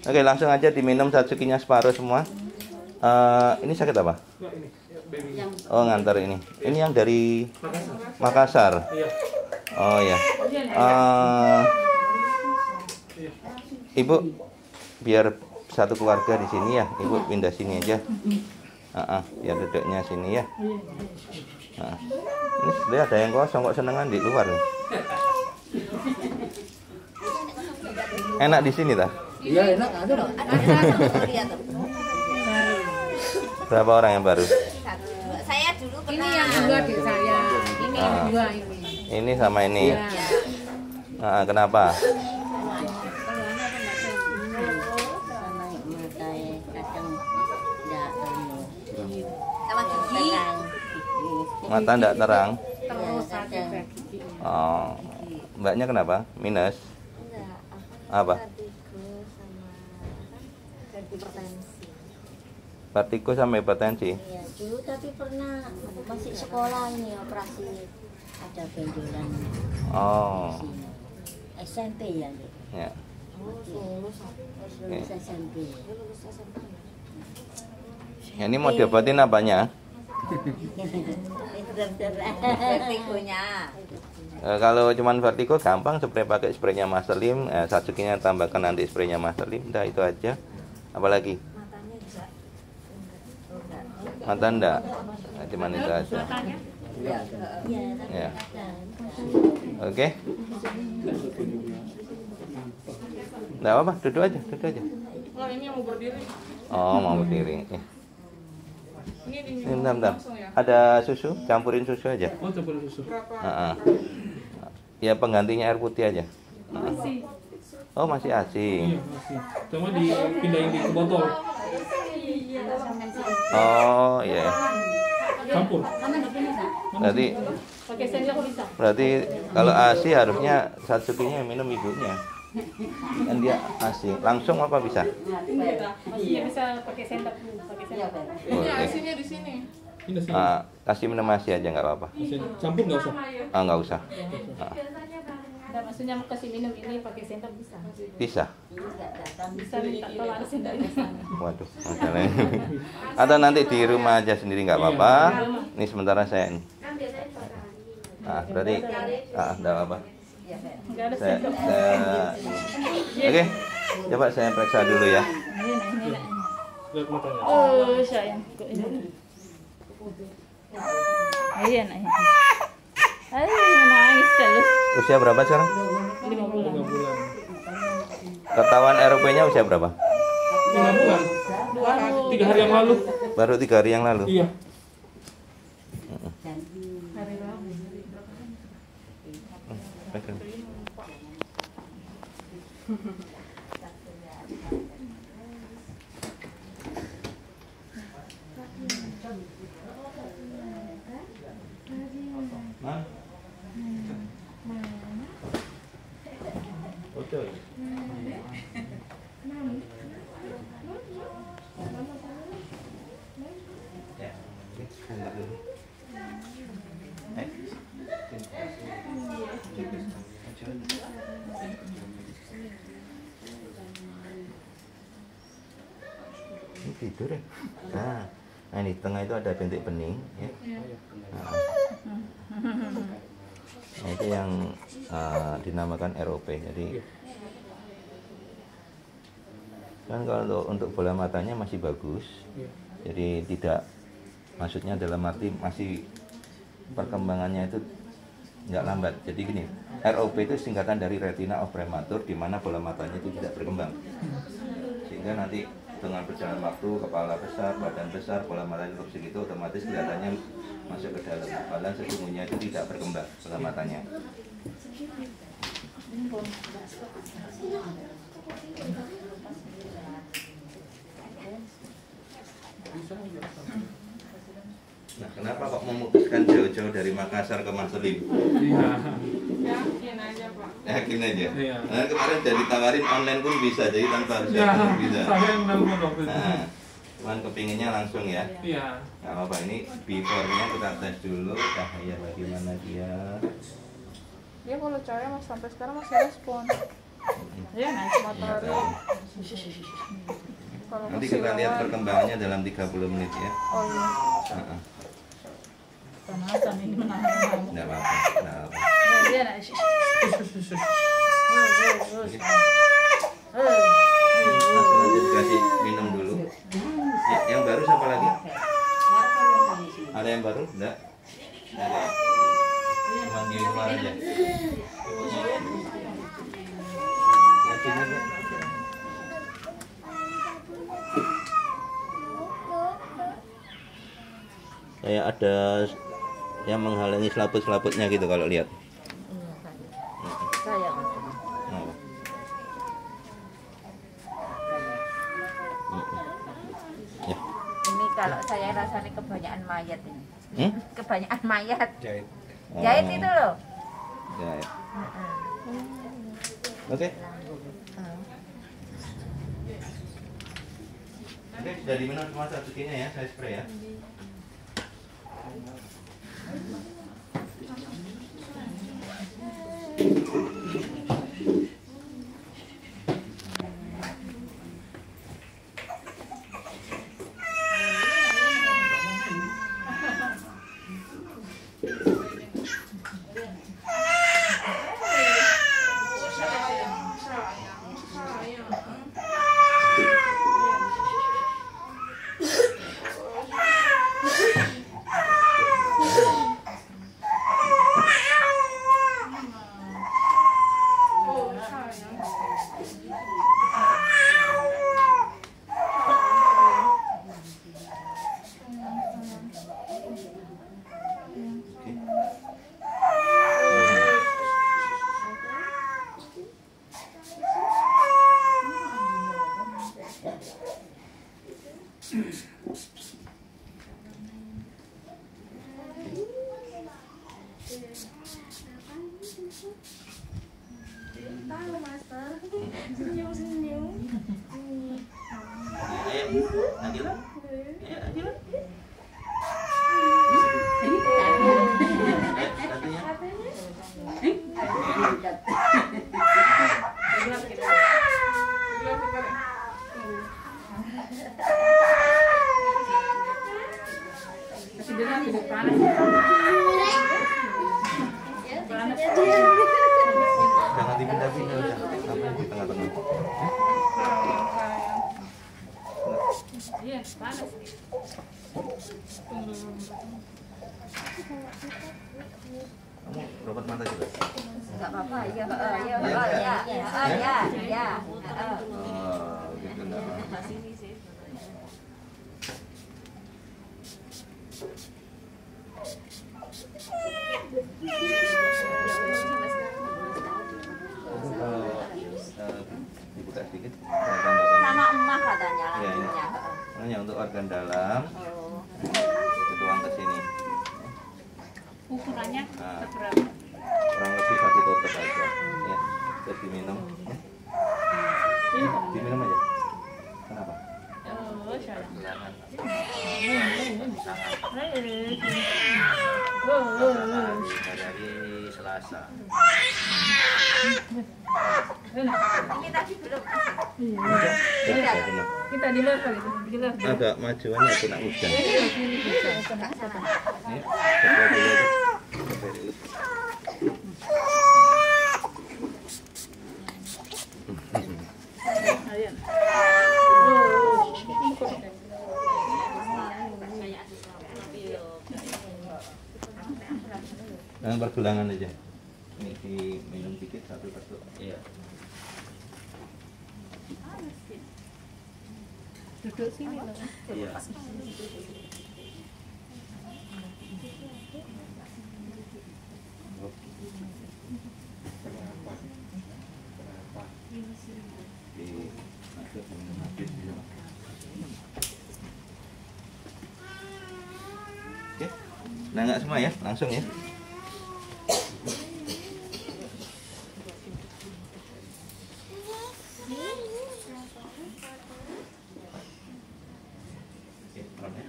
Oke, langsung aja diminum Satsukinya separuh semua. Ini sakit apa? Oh, ngantar ini. Ini yang dari Makassar. Oh ya. Ibu, biar satu keluarga di sini ya. Ibu pindah sini aja. Biar duduknya sini ya. Ini sebenarnya ada yang kosong kok, senengan di luar. Enak di sini tak? Iya enak, ada loh. Berapa orang yang baru? Saya dulu pernah. Ini yang dua di saya. Ini yang dua ini. Ini sama ini. Kenapa? Sama gigi. Mata enggak terang. Terus sakit gigi. Oh, mbaknya kenapa? Minus? Apa? Vertigo sama hipertensi. Iya, dulu tapi pernah masih sekolah ini operasi ada benjolan. Oh. SMP ya, Dek. Ya. Lulus SMP. Ya, ini mau diobatin apanya? Vertigonya. Kalau cuman vertigo gampang, pakai spraynya Master Lim, Satsukinya tambahkan nanti spraynya Master Lim, udah itu aja. Apalagi? Mata enggak? Cuman itu aja. Ya. Oke. Enggak apa-apa, duduk aja. Oh, ini yang mau berdiri. Oh, mau berdiri. Ini Bentar. ya? Ada susu, campurin susu aja. Oh, campurin susu. Ya penggantinya air putih aja. Masih. Oh, masih ASI. Iya, masih. Cuma dipindahin di botol. Oh, iya. Campur. Berarti Pakai sendok bisa. kalau ASI harusnya Satsukinya yang minum ibunya. Kan dia ASI. Langsung apa bisa? Masih bisa pakai sendok dulu, pakai sendok. Boleh. Asinya di sini. Ini sini. Kasih minum ASI aja nggak apa-apa. Campur nggak usah. Nggak usah. Ada maksudnya mau kasih minum ini pakai sendok bisa. Bisa. Bisa minta tolong ada sendoknya. Waduh, masalahnya. Atau nanti di rumah aja sendiri nggak apa-apa. Ini sementara saya ini. Berarti nggak apa-apa. Enggak ada sendok. Oke, coba saya periksa dulu ya. Lihat matanya. Oh, sayang. Kok ini? Iya, nah. Nangis terus. Usia berapa sekarang? 5 bulan. 3 bulan. Ketahuan ROP-nya usia berapa? 5 bulan. 3 hari yang lalu. Baru 3 hari yang lalu. Iya. Hari lalu. Ini tidur ya. Nah ini tengah itu ada bintik bening ya. Nah, itu yang dinamakan ROP. Jadi kan kalau untuk bola matanya masih bagus. Jadi tidak, maksudnya dalam arti masih perkembangannya itu nggak lambat. Jadi gini, ROP itu singkatan dari retina of prematur, di mana bola matanya itu tidak berkembang. Sehingga nanti dengan berjalan waktu, kepala besar, badan besar, bola matanya terus segitu, otomatis kelihatannya masuk ke dalam. Padahal sesungguhnya itu tidak berkembang bola matanya. Nah, kenapa kok memutuskan jauh-jauh dari Makassar ke Maselim? Iya. Yakin aja, Pak. Yakin aja. Iya. Nah, kemarin jadi tawarin online pun bisa, jadi tanpa harus Ya, yakin bisa. saya yang nelfon waktu itu. Nah, cuman kepinginnya langsung ya. Iya. Gak apa-apa, ini before-nya kita tes dulu cahaya bagaimana dia. Dia kalau cahaya mas sampai sekarang masih respon. Ya naik motor. Nanti kita lihat perkembangannya dalam 30 menit ya. Oh iya. Heeh. Panasan ini menahan. Enggak apa-apa. Enggak apa. Dia naik. Langsung aja dikasih minum dulu. Ya, yang baru siapa lagi? Ada yang baru? Enggak? Enggak ada. Cuma di luar aja. Ya, sini, Bu. Kayak ada yang menghalangi selaput-selaputnya gitu kalau lihat. Saya Oh. Ya. Ini kalau saya rasanya kebanyakan mayat ini. Hmm? Kebanyakan mayat. Jahit. Jahit Oh. itu loh. Jahit. Oke. Oke, sudah diminum semua satunya ya, saya spray ya. Nagila? Ayo, Nagila. Masih dia lagi panas. Panas. Jangan dipindah-pindah udah. Sampai di tengah-tengah. Iya, panas. Kamu robot mata juga? Enggak apa-apa. Ya, ya, Ya, ya, ya, ya. Oh, gitu enggak apa-apa. Itu kalau dibuka sedikit, saya tambahkan. Sama emak katanya Iya, ini. langsungnya. Makanya untuk organ dalam, Oh. dituang ke sini. Ukurannya Nah. berapa? Kurang lebih 1 tutup aja. Ya, terus diminum. Diminum aja. Kenapa? Oh, sayang. Jangan. Dari Selasa. Ini tadi belum. Kita di luar kali itu. Di luar. Agak majuan ya kena hujan. Ini coba dulu. Coba dulu. Ayo. Jangan pergelangan aja. Ini diminum dikit satu persatu. Iya. Duduk sini loh. Iya. Oke. Nah, enggak semua ya, langsung ya. Oke, pelan ya.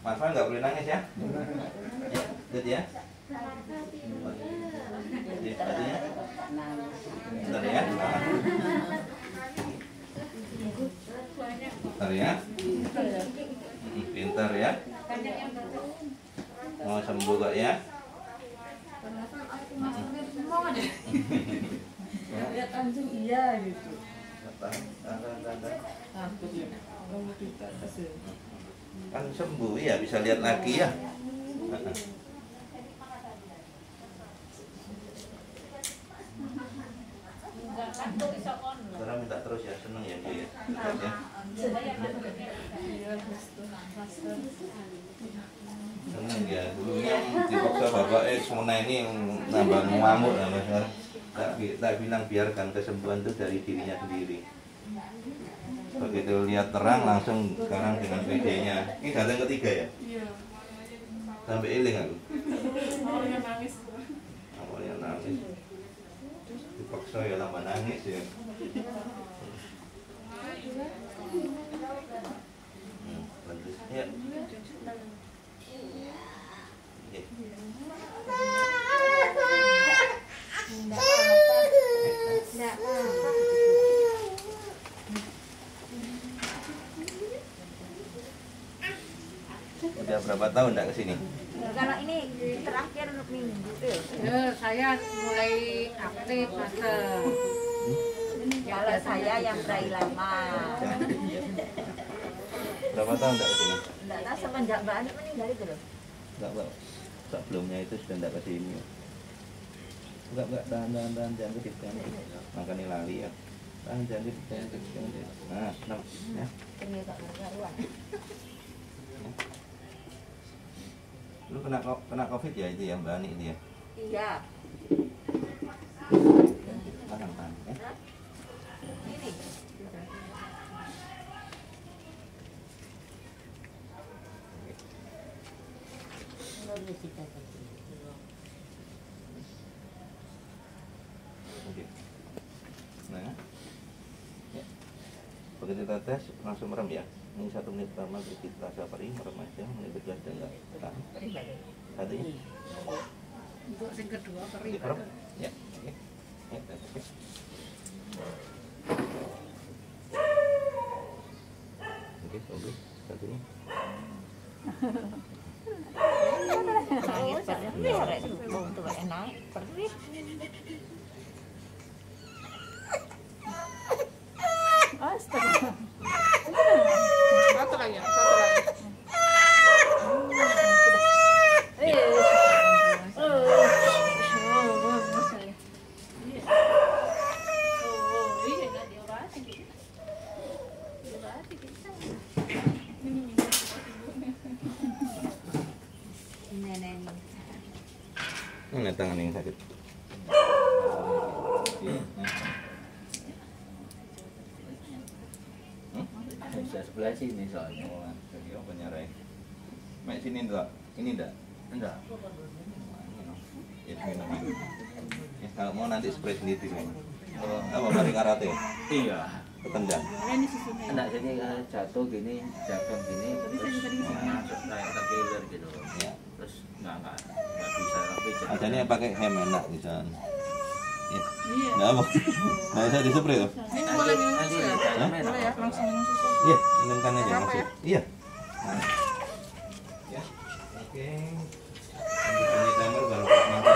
Mas Fal nggak boleh nangis ya. Ya, jadi ya. Jadi sepatunya. Bentar ya. Bentar ya. Pintar ya. Mau sembuh gak ya? Lihat langsung iya gitu. Kan sembuh ya, bisa lihat lagi ya. Sekarang minta terus ya, seneng ya dia ya. Seneng ya, dulunya dipaksa bapak semua ini nambah ngamuk lah mas. Tak bilang biarkan kesembuhan itu dari dirinya sendiri. Begitu lihat terang langsung sekarang dengan PD-nya. Ini datang ketiga ya? Iya. Sampai iling aku. Awalnya nangis. Awalnya nangis. Dipaksa ya tambah nangis ya. Bagus. Ya. Udah berapa tahun enggak kesini? Kalau ini terakhir minggu Saya mulai aktif masa. kalau saya yang berai lama. Berapa tahun enggak kesini? Enggak tahu semenjak Mbak Ani meninggal itu loh. Enggak, Pak. Sebelumnya itu sudah enggak kesini. Enggak, jangan kedip, jangan kedip. Makanya lali ya. Jangan kedip, jangan kedip. Nah, senang ya. Ini tak karuan. Lu kena COVID ya itu ya Mbak Ani itu ya? Iya. Tahan ya. Ini. Oke. Nah, ya. Begitu kita tes langsung merem ya. Ini 1 menit pertama kita rasa perih, merem aja. Menit kedua sudah enggak tahan. Satunya. Untuk yang kedua perih. Merem. Ya. Oke. Ya, oke. Oke, bagus. Satunya. Nangis perih rek bau tuh enak. Perih. Astaga. Satu lagi. Ini tangan yang sakit. Bisa sebelah sini soalnya. Jadi apa nyarai? Mek sini enggak? Ini enggak? Enggak. Ya minum. Ya kalau mau nanti spray sendiri kan. Apa mari karate? Iya. Ketendang. Enggak, jadi jatuh gini, jatuh gini, terus masuk kayak terkilir gitu. Ya. Terus enggak bisa pijat. Adanya pakai hem enak di sana. Ya. Enggak apa. Enggak usah dispray tuh. Ini boleh minum susu ya? Boleh ya, langsung minum susu. Iya, minumkan aja Apa masuk. ya? Iya. Nah. Ya. Oke. Bunyi timer baru mata.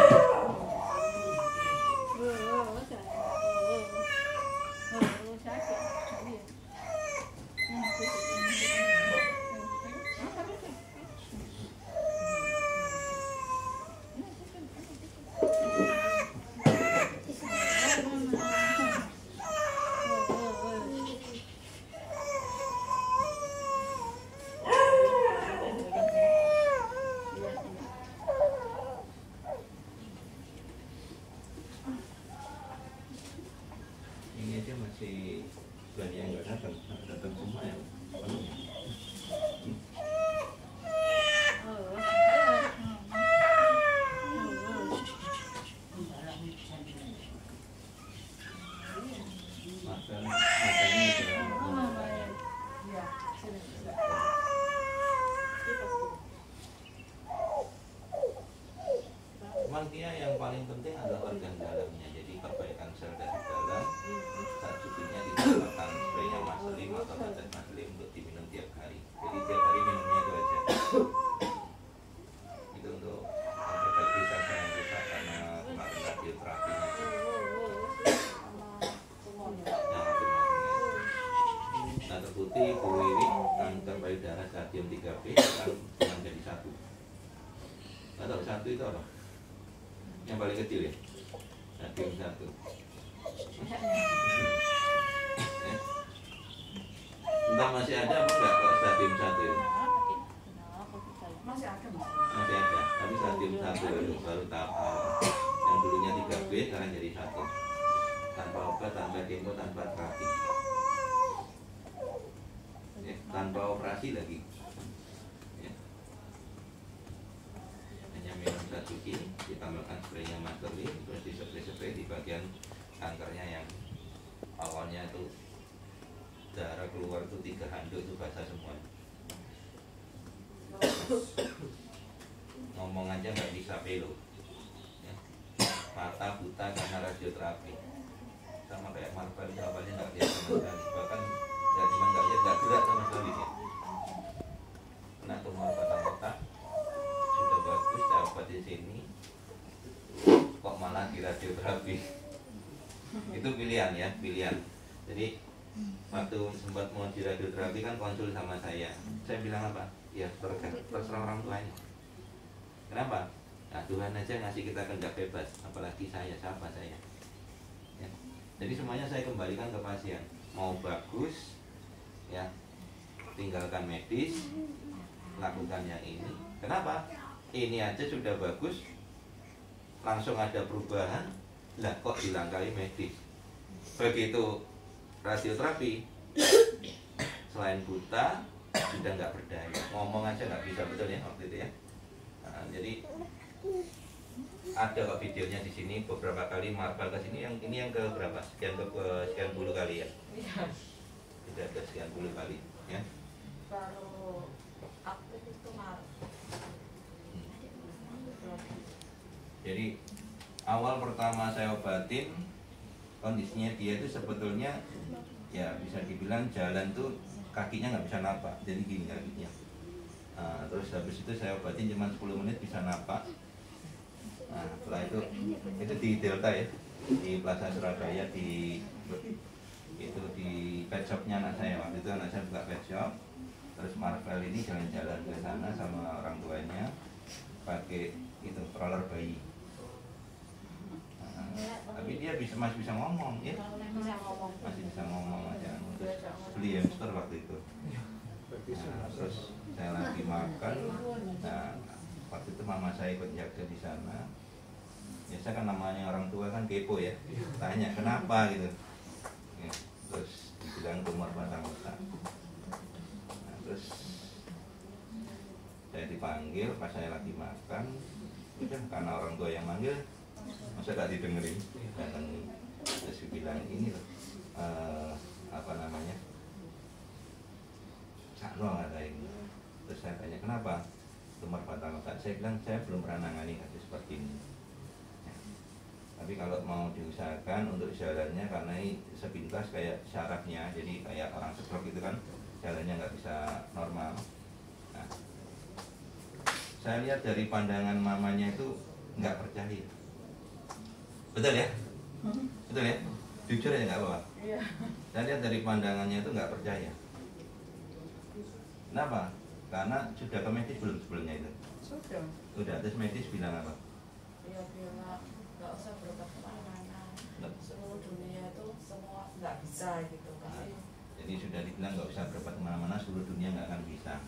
Cuman dia yang paling penting adalah organ dalamnya. Jadi perbaikan sel dari dalam. Saat cucunya ditambahkan spraynya Maselim atau tetes Maselim untuk diminum tiap hari. Jadi tiap hari minumnya itu aja. Itu untuk memperbaiki sel-sel yang rusak karena kemarin radioterapinya. Kanker putih, kulirik, kanker payudara stadium 3B kan cuma jadi 1. Atau 1 itu apa? Yang paling kecil ya? Stadium 1. Entah masih ada apa enggak kalau stadium 1 itu? Masih ada. Masih ada, tapi stadium 1 itu baru tahap awal. Yang dulunya 3B sekarang jadi 1. Tanpa obat, tanpa kemo, tanpa terapi. Ya, tanpa operasi lagi. Ya. Hanya minum satu kili, ditambahkan spraynya Masterly, terus dispray-spray di bagian kankernya yang awalnya itu darah keluar itu 3 handuk itu basah semua. Ngomong aja nggak bisa pelo. Ya. Mata buta karena radioterapi. Sama kayak Marvel itu awalnya nggak lihat sama sekali. Bahkan ya cuma nggak lihat, nggak gerak sama sekali ya. Kena tumor batang otak sudah bagus, dapat di sini kok malah di radioterapi. Itu pilihan ya, pilihan. Jadi waktu sempat mau di radioterapi kan konsul sama saya bilang apa? Ya terserah orang tuanya. Kenapa? Nah, Tuhan aja ngasih kita kehendak bebas, apalagi siapa saya. Ya. Jadi semuanya saya kembalikan ke pasien. Mau bagus, ya tinggalkan medis, lakukan yang ini. Kenapa? Ini aja sudah bagus, langsung ada perubahan, lah kok dilangkai medis. Begitu radioterapi, selain buta, sudah nggak berdaya. Ngomong aja nggak bisa, betul ya waktu itu ya. Nah, jadi ada kok videonya di sini beberapa kali Marvel ke sini. Yang ini yang ke berapa? Sekian puluh kali ya. Tidak ada sekian puluh kali ya. Baru aktif itu Maret. Jadi awal pertama saya obatin, kondisinya dia itu sebetulnya ya bisa dibilang jalan tuh kakinya nggak bisa napak, jadi gini kakinya. Nah, terus habis itu saya obatin cuma 10 menit bisa napak. Nah, setelah itu di Delta ya, di Plaza Surabaya, di pet shopnya anak saya. Waktu itu anak saya buka pet shop, terus Marvel ini jalan-jalan ke sana sama orang tuanya pakai itu stroller bayi. Nah, tapi dia masih bisa ngomong ya, masih bisa ngomong aja. Terus beli hamster waktu itu. Nah, terus saya lagi makan. Nah, waktu itu mama saya ikut jaga di sana. Biasa kan namanya orang tua kan kepo ya, tanya kenapa gitu. Ya, terus dibilang tumor batang otak. Nah, terus saya dipanggil pas saya lagi makan. Udah karena orang tua yang manggil, masa gak didengerin. Dan terus dibilang ini loh, apa namanya, sakno ada ini. Terus saya tanya kenapa tumor batang otak. Saya bilang saya belum pernah nangani kasus seperti ini. Tapi kalau mau diusahakan untuk jalannya, karena ini sepintas kayak syarafnya, jadi kayak orang stroke itu kan jalannya nggak bisa normal. Nah, saya lihat dari pandangan mamanya itu nggak percaya. Betul ya? Betul ya? Jujur ya nggak apa-apa. Saya lihat dari pandangannya itu nggak percaya. Kenapa? Karena sudah ke medis belum sebelumnya itu? Sudah. Terus medis bilang apa? Iya bilang nggak usah berobat kemana-mana. Seluruh dunia itu semua nggak bisa gitu kan. Jadi sudah dibilang nggak usah berobat kemana-mana, seluruh dunia nggak akan bisa.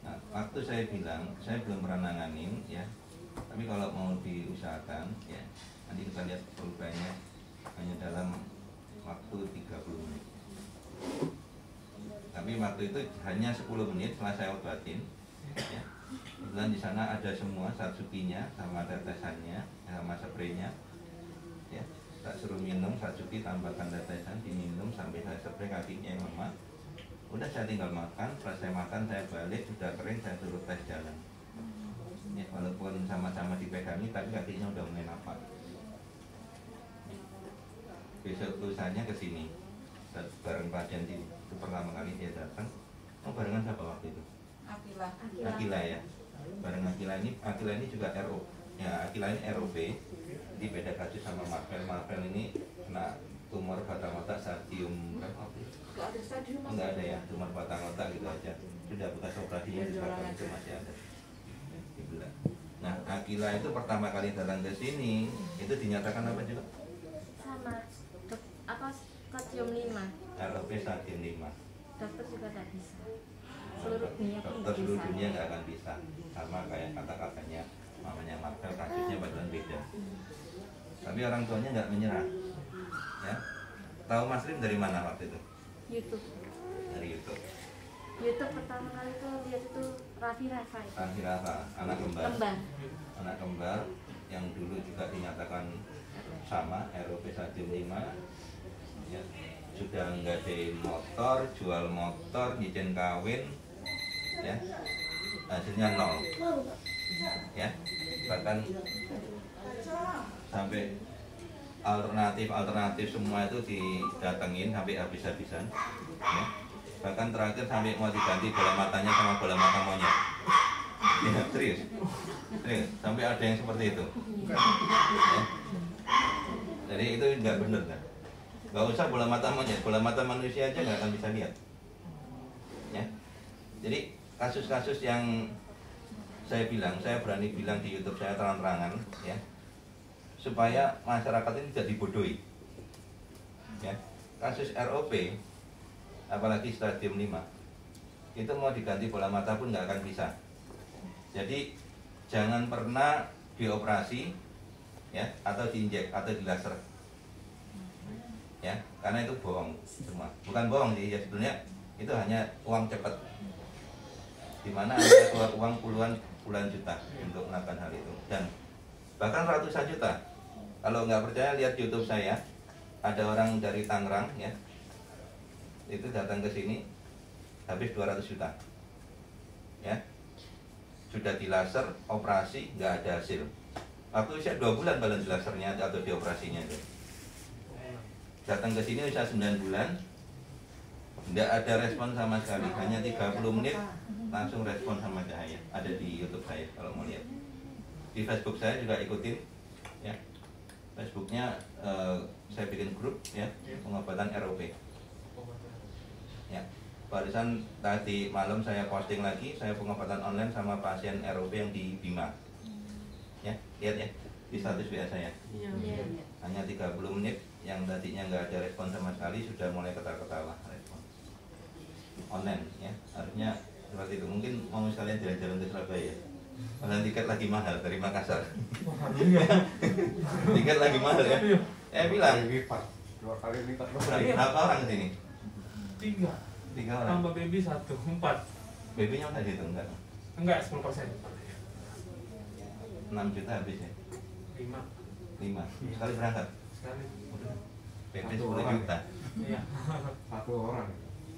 Nah, waktu saya bilang saya belum pernah nanganin ya, tapi kalau mau diusahakan ya, nanti kita lihat perubahannya hanya dalam waktu 30 menit. Tapi waktu itu hanya 10 menit setelah saya obatin ya. Kebetulan di sana ada semua satsukinya sama tetesannya sama spraynya ya. Tak suruh minum satsuki, tambahkan tetesan, diminum sampai saya spray kakinya yang lemah. Udah saya tinggal makan, setelah saya makan saya balik sudah kering, saya suruh tes jalan ya, walaupun sama-sama di pet tapi kakinya udah mulai napak. Besok lusanya ke sini bareng pasien sini. Itu pertama kali dia datang. Oh, barengan siapa waktu itu? Akila. Akila ya. Bareng Akila ini juga RO. Ya, Akila ini ROP. Jadi beda kasus sama Marvel. Marvel ini kena tumor batang otak stadium berapa? Enggak ada stadium. Enggak ada ya, tumor batang otak gitu aja. Sudah bekas operasinya disebabkan itu masih ada. Dibelah. Nah, Akila itu pertama kali datang ke sini itu dinyatakan apa juga? Sama apa stadium 5. ROP stadium 5. Dokter juga tak bisa. Seluruh dunia pun Dokter nggak seluruh bisa. dunia nggak akan bisa. Sama kayak kata-katanya mamanya Marvel, kasusnya bakalan beda. Tapi orang tuanya nggak menyerah. Ya. Tahu Mas Rim dari mana waktu itu? YouTube. Dari YouTube. YouTube pertama kali tuh lihat itu Raffi Rafa. Raffi Rafa, anak kembar. Kembar. Anak kembar yang dulu juga dinyatakan sama ROP stadium 5. Ya. Sudah nggadein motor, jual motor, izin kawin, ya, hasilnya 0, ya, bahkan sampai alternatif semua itu didatengin sampai habis-habisan, ya. Bahkan terakhir sampai mau diganti bola matanya sama bola mata monyet, ya, serius, sampai ada yang seperti itu, ya. Jadi itu nggak benar kan? Gak usah bola mata monyet, bola mata manusia aja nggak akan bisa lihat. Ya, jadi kasus-kasus yang saya berani bilang di YouTube saya terang-terangan, ya, supaya masyarakat ini tidak dibodohi. Ya, kasus ROP, apalagi stadium 5, itu mau diganti bola mata pun nggak akan bisa. Jadi jangan pernah dioperasi, ya, atau diinjek atau di laser. Ya, karena itu bohong semua. Bukan bohong sih, ya sebetulnya itu hanya uang cepat. Dimana Anda keluar uang puluhan juta untuk melakukan hal itu, dan bahkan ratusan juta. Kalau nggak percaya lihat YouTube saya, ada orang dari Tangerang, ya, itu datang ke sini habis 200 juta, ya, sudah di laser, operasi, nggak ada hasil. Waktu usia 2 bulan baru di lasernya atau di operasinya itu. Datang ke sini usia 9 bulan, tidak ada respon sama sekali, hanya 30 menit langsung respon sama cahaya. Ada di YouTube saya kalau mau lihat. Di Facebook saya juga ikutin, ya. Facebooknya saya bikin grup, ya, pengobatan ROP. Ya, barusan tadi malam saya posting lagi, saya pengobatan online sama pasien ROP yang di Bima. Ya, lihat ya di status WA saya. Hanya 30 menit. Yang tadinya nggak ada respon sama sekali sudah mulai ketawa-ketawa respon online, ya. Harusnya seperti itu. Mungkin mau sekalian jalan-jalan ke Surabaya, karena tiket lagi mahal dari Makassar. Tiket lagi mahal, ya. Bilang 2 kali lipat. berapa orang ke sini? 3 orang. tambah baby 1, 4. BB-nya udah dihitung enggak? Enggak, 10%. 6 juta habis ya? 5 sekali berangkat? Sekali. PP 10 juta. Iya. 1 orang.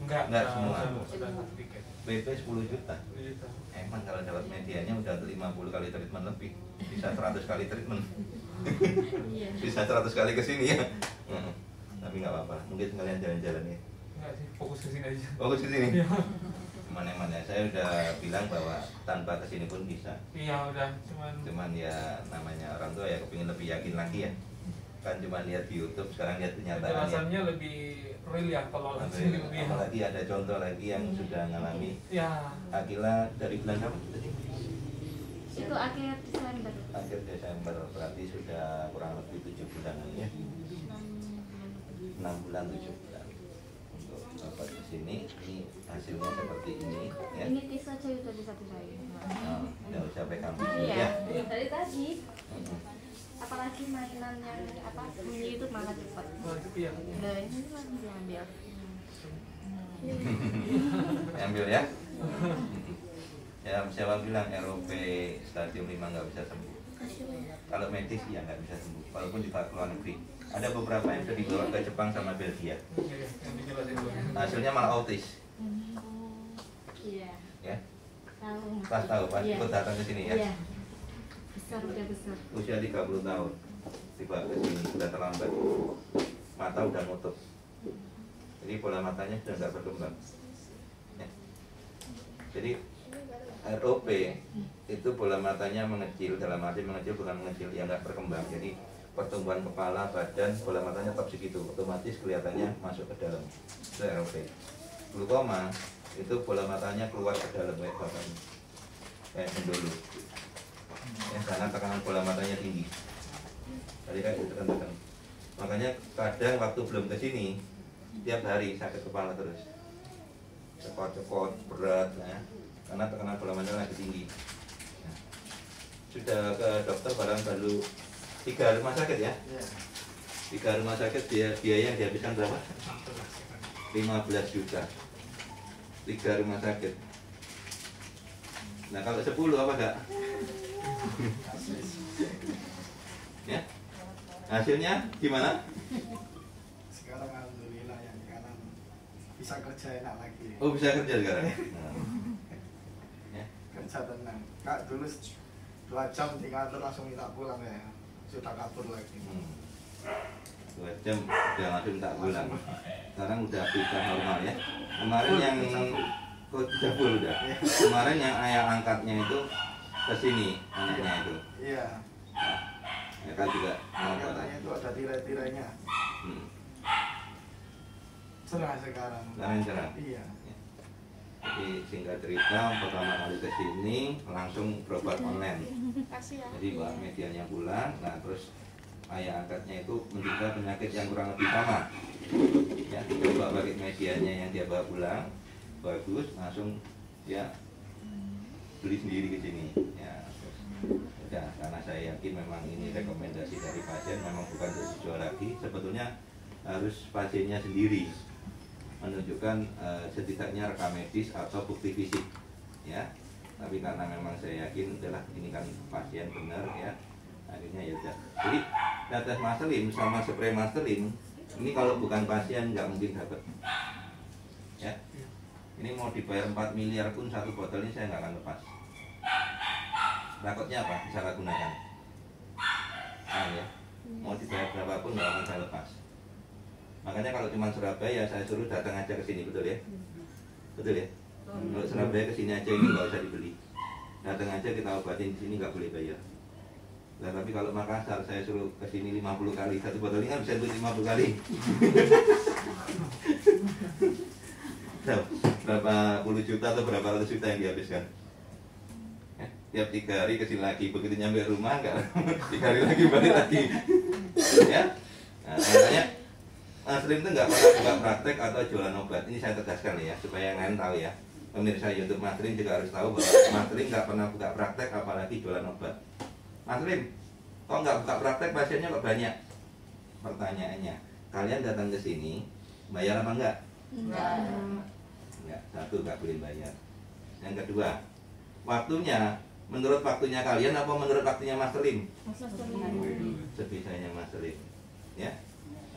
Enggak semua. Sudah tiket. PP 10 juta. 10 juta. Emang kalau dapat medianya udah 50 kali treatment lebih, bisa 100 kali treatment. Bisa 100 kali ke sini ya. Tapi nggak apa-apa, mungkin sekalian jalan-jalan ya. Enggak sih, fokus ke sini aja. Fokus ke sini. Iya. Mana-mana ya, saya udah bilang bahwa tanpa kesini pun bisa. Iya, udah Cuman ya namanya orang tua ya kepingin lebih yakin lagi ya. Kan cuma lihat di YouTube, sekarang lihat kenyataan ya. penjelasannya lebih real ya kalau langsung lebih. Apalagi ada contoh lagi yang sudah ngalami. Ya. Akila dari bulan apa tadi? Itu akhir Desember. Akhir Desember, berarti sudah kurang lebih 7 bulan ya. 6 bulan 7 bulan untuk dapat di sini. Ini hasilnya seperti ini ya. Ini tisu aja udah bisa diraih. Nggak usah pegang Iya, ya. dari tadi. Mm-mm. Apalagi mainan yang apa bunyi itu malah cepat. Oh, itu ya. Nah, ini langsung diambil. Ambil ya. Ya, siapa bilang ROP stadium 5 nggak bisa sembuh? Kalau medis ya nggak bisa sembuh, walaupun juga ke luar negeri. Ada beberapa yang sudah dibawa ke Jepang sama Belgia. Iya, yang dijelasin dulu. Hasilnya malah autis. Iya. Ya, Tahu. pas tahu, pas Iya. ikut datang ke sini ya. Iya. udah besar. Usia 30 tahun. Tiba ke sini sudah terlambat. Mata udah nutup. Jadi pola matanya sudah nggak berkembang. Ya. Jadi ROP itu pola matanya mengecil, dalam arti mengecil bukan mengecil, ya nggak berkembang. Jadi pertumbuhan kepala, badan, bola matanya tetap segitu, otomatis kelihatannya masuk ke dalam. Itu ROP. Glukoma itu bola matanya keluar ke dalam kayak bapaknya, kayak dulu. Ya, karena tekanan bola matanya tinggi. Tadi kayak ditekan-tekan. Makanya kadang waktu belum ke sini, tiap hari sakit kepala terus, cekot-cekot berat, ya. Karena tekanan bola matanya lagi tinggi. Ya. Sudah ke dokter barang baru 3 rumah sakit ya? 3 rumah sakit biaya yang dihabiskan berapa? 15 juta. 3 rumah sakit. Nah kalau 10 apa enggak? Ya? Hasilnya gimana? Sekarang alhamdulillah ya, sekarang bisa kerja enak lagi. Oh bisa kerja sekarang? Ya. Kerja tenang. Kak dulu 2 jam di kantor langsung minta pulang ya. Sudah kabur lagi. 2 jam udah langsung tak pulang. Sekarang udah bisa normal ya. Kemarin yang kok udah full udah. Kemarin yang ayah angkatnya itu kesini anaknya itu. Iya. Ya kan juga mau Katanya itu ada tirai-tirainya. Cerah sekarang. Sekarang cerah. Iya. Jadi singkat cerita pertama kali kesini langsung berobat online. Jadi bawa medianya pulang, nah terus ayah angkatnya itu menderita penyakit yang kurang lebih sama. Ya, coba pakai medianya yang dia bawa pulang, bagus, langsung ya beli sendiri ke sini. Ya, terus, ya, karena saya yakin memang ini rekomendasi dari pasien, memang bukan untuk dijual lagi. Sebetulnya harus pasiennya sendiri menunjukkan setidaknya rekam medis atau bukti fisik, ya. Tapi karena memang saya yakin adalah ini kan pasien benar ya, akhirnya ya udah. Jadi tetes Maselin sama spray Maselin ini kalau bukan pasien nggak mungkin dapat, ya. Ini mau dibayar 4 miliar pun satu botol ini saya nggak akan lepas. Takutnya apa? Disalahgunakan. Nah, ya. Mau dibayar berapapun nggak akan saya lepas. Makanya kalau cuma Surabaya saya suruh datang aja ke sini, betul ya? Betul ya? Kalau Surabaya ke sini aja ini nggak usah dibeli. Datang aja kita obatin di sini nggak boleh bayar. Nah, tapi kalau Makassar saya suruh ke sini 50 kali, satu botol ini kan bisa beli 50 kali. So, berapa puluh juta atau berapa ratus juta yang dihabiskan? Ya, tiap 3 hari kesini lagi, begitu nyampe rumah enggak 3 hari lagi balik lagi. Ya, nah, makanya Slim itu nggak pernah buka praktek atau jualan obat. Ini saya tegaskan ya, supaya yang lain tahu ya. Pemirsa YouTube Mas Slim juga harus tahu bahwa Mas Slim nggak pernah buka praktek, apalagi jualan obat. Mas Slim, kok nggak buka praktek pasiennya kok banyak? Pertanyaannya, kalian datang ke sini bayar apa enggak? Enggak. Satu, nggak boleh bayar. Yang kedua, waktunya menurut waktunya kalian apa menurut waktunya Mas Slim? Sebisanya Mas Slim, ya.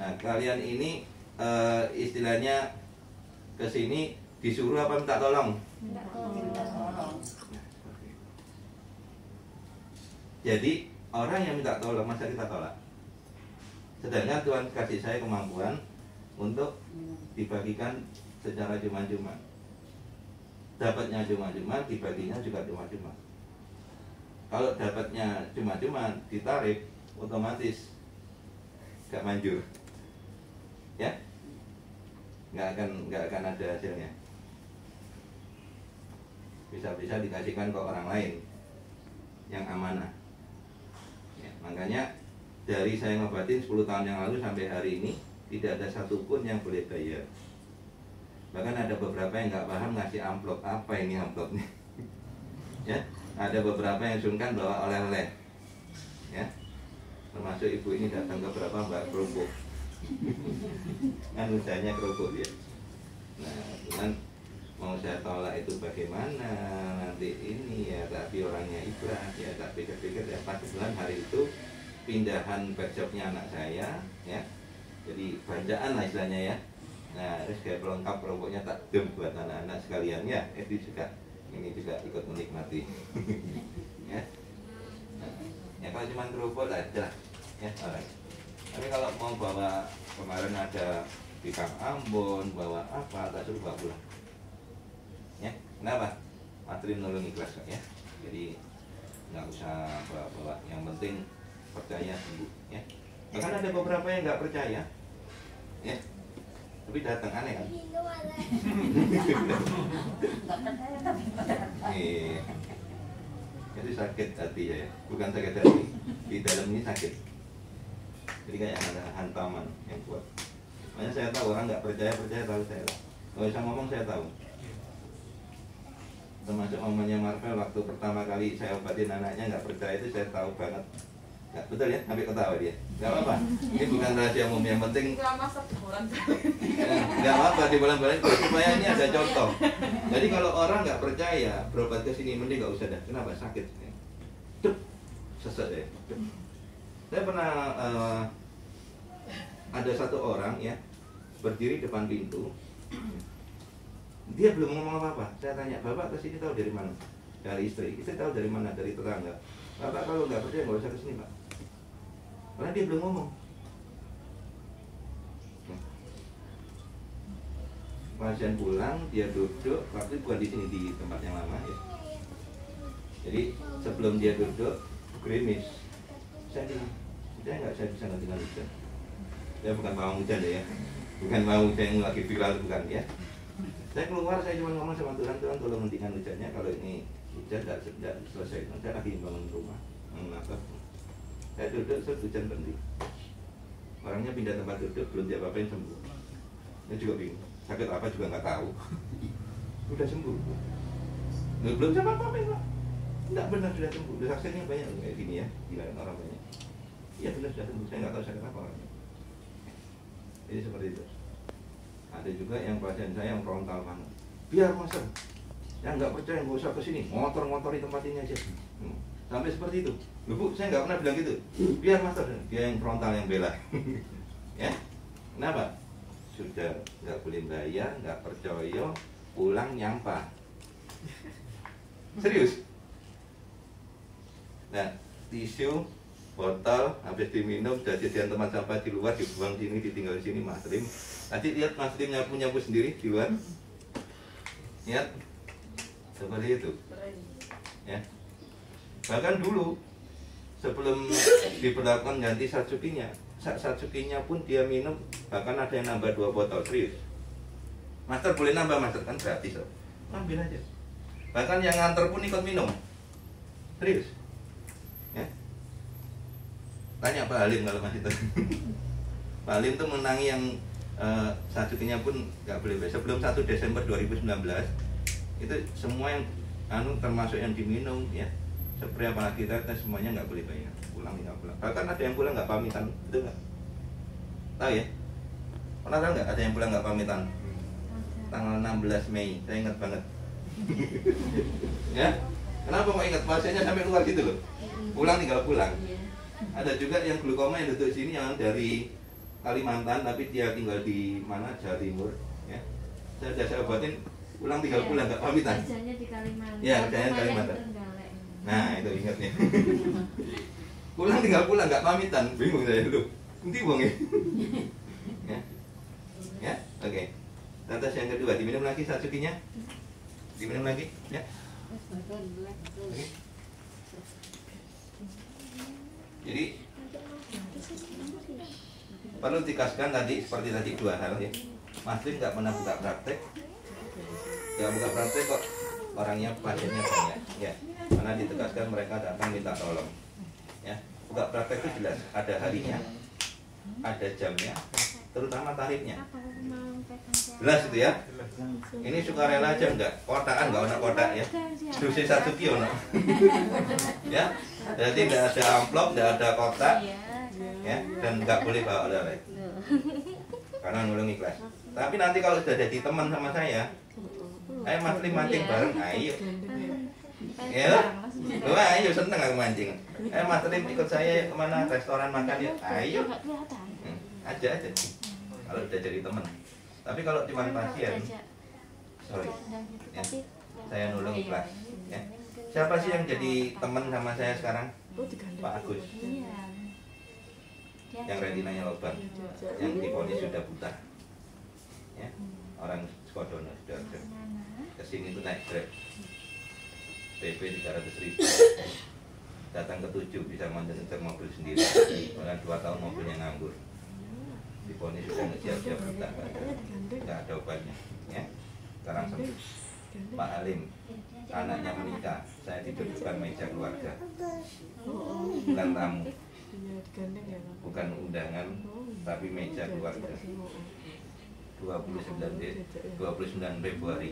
Nah, kalian ini istilahnya ke sini disuruh apa minta tolong? Minta tolong. Jadi orang yang minta tolong masa kita tolak? Sedangkan Tuhan kasih saya kemampuan untuk dibagikan secara cuma-cuma. Dapatnya cuma-cuma, dibaginya juga cuma-cuma. Kalau dapatnya cuma-cuma ditarik, otomatis gak manjur. Ya, nggak akan ada hasilnya. Bisa-bisa dikasihkan ke orang lain yang amanah. Ya, makanya dari saya ngobatin 10 tahun yang lalu sampai hari ini tidak ada satupun yang boleh bayar. Bahkan ada beberapa yang nggak paham ngasih amplop, apa ini amplopnya? Ya, ada beberapa yang sungkan bawa oleh-oleh. Ya, termasuk ibu ini datang ke beberapa mbak kerupuk. Kan usahanya kerupuk dia. Nah, cuman mau saya tolak itu bagaimana nanti ini ya, tapi orangnya ikhlas ya, tak pikir-pikir ya pas bulan hari itu pindahan workshopnya anak saya ya, jadi banjaan lah istilahnya ya. Nah, terus kayak pelengkap kerupuknya tak dem buat anak-anak sekalian ya, itu juga ini juga ikut menikmati. Ya. Nah, kalau cuma kerupuk aja ya orang. Tapi kalau mau bawa, kemarin ada di Kang Ambon bawa apa, tak suruh bawa pulang. Ya, kenapa? Materi nolong ikhlas kok ya. Jadi nggak usah bawa-bawa, yang penting percaya sembuh ya. Bahkan ada beberapa yang nggak percaya ya, tapi datang, aneh kan? Iya. Itu sakit hati ya, bukan sakit hati, di dalam ini sakit. Jadi kayak ada hantaman yang kuat. Makanya saya tahu orang nggak percaya tahu saya. Kalau saya ngomong saya tahu. Termasuk momennya Marvel waktu pertama kali saya obatin anaknya nggak percaya itu saya tahu banget. Nggak, betul ya, sampai ketawa dia. Nggak apa-apa. Ini bukan rahasia umum, yang penting. Nggak apa-apa di bulan-bulan supaya ini ada contoh. Jadi kalau orang nggak percaya berobat ke sini mending nggak usah dah. Kenapa? Sakit. Dup, sesek ya. Saya pernah ada satu orang ya berdiri depan pintu. Dia belum ngomong apa-apa. Saya tanya, Bapak ke sini tahu dari mana? Dari istri. Istri tahu dari mana? Dari tetangga. Bapak kalau nggak percaya nggak usah ke sini, Pak. Karena dia belum ngomong. Pasien pulang, dia duduk. Waktu bukan di sini, di tempat yang lama ya. Jadi sebelum dia duduk, gerimis. Saya bilang, saya bisa ngerti hujan. Saya bukan mau hujan ya. Bukan mau hujan yang lagi viral, bukan ya. Saya keluar, saya cuma ngomong sama Tuhan, tolong hentikan hujannya. Kalau ini hujan tidak selesai, saya lagi bangun rumah, menatap. Saya duduk, hujan berhenti. Orangnya pindah tempat duduk, belum dia apa-apain sembuh. Saya juga bingung, sakit apa juga nggak tahu. Udah sembuh. Belum sama apa-apain Pak. Tidak benar sudah sembuh. Saksinya banyak kayak gini ya, gila orang banyak. Iya benar sudah sembuh, saya nggak tahu sakit apa orangnya. Jadi seperti itu. Ada juga yang pasien saya yang frontal banget. Biar masa, yang nggak percaya nggak usah kesini, ngotor-ngotori tempat ini aja. Sampai seperti itu. Loh Bu, saya nggak pernah bilang gitu. Biar masa, dia yang frontal yang bela. Ya, kenapa? Sudah nggak boleh bayar, nggak percaya, pulang nyampah. Serius? Nah, tisu, botol, habis diminum, udah jadian tempat sampah di luar, dibuang sini, ditinggal di sini, Mas Rim. Nanti lihat Mas Rim nyapu sendiri di luar. Lihat, seperti itu. Ya. Bahkan dulu, sebelum diperlakukan ganti satsukinya, satsukinya pun dia minum, bahkan ada yang nambah 2 botol, serius. Master boleh nambah, Master, kan gratis. Ambil aja. Bahkan yang nganter pun ikut minum. Serius. Ya. Tanya Pak Halim kalau masih tahu. Pak Halim tuh menangi yang satsukinya pun nggak boleh bayar. Sebelum 1 Desember 2019 itu semua yang termasuk yang diminum ya, spray apalagi kita semuanya nggak boleh bayar. Pulang tinggal pulang. Bahkan ada yang pulang nggak pamitan, betul nggak? Tahu ya? Pernah tahu nggak ada yang pulang nggak pamitan? Tanggal 16 Mei, saya ingat banget. Ya, kenapa kok ingat pasiennya sampai keluar gitu loh? Pulang tinggal pulang. Ada juga yang glukoma yang duduk sini yang dari Kalimantan tapi dia tinggal di mana, Jawa Timur ya. Saya obatin, pulang tinggal pulang nggak pamitan. Kerjanya di Kalimantan. Ya, kerjanya di Kalimantan. Nah, itu ingat nih. Pulang tinggal pulang nggak pamitan, bingung saya dulu. Nanti buang ya. Ya, oke. Tetes yang kedua, diminum lagi satsukinya. Diminum lagi, ya. Oke. Jadi perlu dikasihkan tadi seperti tadi 2 hal ya. Mas Lim nggak pernah buka praktek, nggak buka praktek kok orangnya pasiennya banyak ya. Karena ditegaskan mereka datang minta tolong ya. Buka praktek itu jelas ada harinya, ada jamnya, terutama tarifnya. Jelas itu ya. Ini sukarela aja enggak, kotakan enggak ada kotak ya. Dosis Satsuki ono. Ya. Jadi enggak ada amplop, enggak ada kotak. Ya, dan enggak boleh bawa oleh-oleh. Karena nulung ikhlas. Tapi nanti kalau sudah jadi teman sama saya, ayo Mas Lim mancing bareng, ayo. Ya. Wah, ayo seneng aku mancing. Ayo Mas Lim ikut saya kemana restoran makan ya. Ayo. Aja. Kalau udah jadi teman. Tapi kalau cuma pasien, sorry, ya, saya nulung ikhlas. Ya. Siapa sih yang jadi teman sama saya sekarang? Pak Agus, Iya. yang retinanya lobang, yang divonis sudah buta, ya, orang Skodono sudah ada. Kesini itu naik Grab, PP 300.000, datang ke 7 bisa menyetir mobil sendiri, bahkan 2 tahun mobilnya nganggur. Divonis sudah ngejar-jar buta, nggak ada obatnya, ya. Sekarang sembuh. Pak Halim, anaknya menikah, saya didudukan meja keluarga, bukan tamu, bukan undangan, tapi meja keluarga. 29 Februari,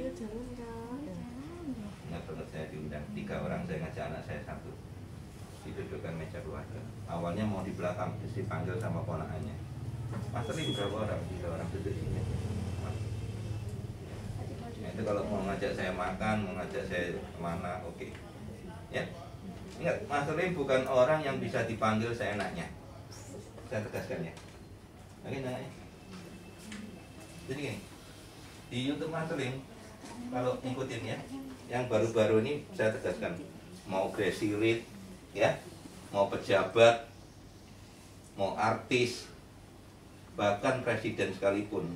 ingat banget saya diundang, 3 orang, saya ngajak anak saya 1, didudukan meja keluarga. Awalnya mau di belakang, terus dipanggil sama ponakannya, Mas Rim berapa orang? 3 orang duduk sini. Itu kalau mau ngajak saya makan, mau ngajak saya kemana, oke. Ya, ingat, Mas Rim bukan orang yang bisa dipanggil seenaknya. Saya tegaskan ya. Oke, nanya. Jadi gini, di YouTube Mas Rim, kalau ngikutin ya, yang baru-baru ini saya tegaskan, mau gresirit, ya, mau pejabat, mau artis, bahkan presiden sekalipun,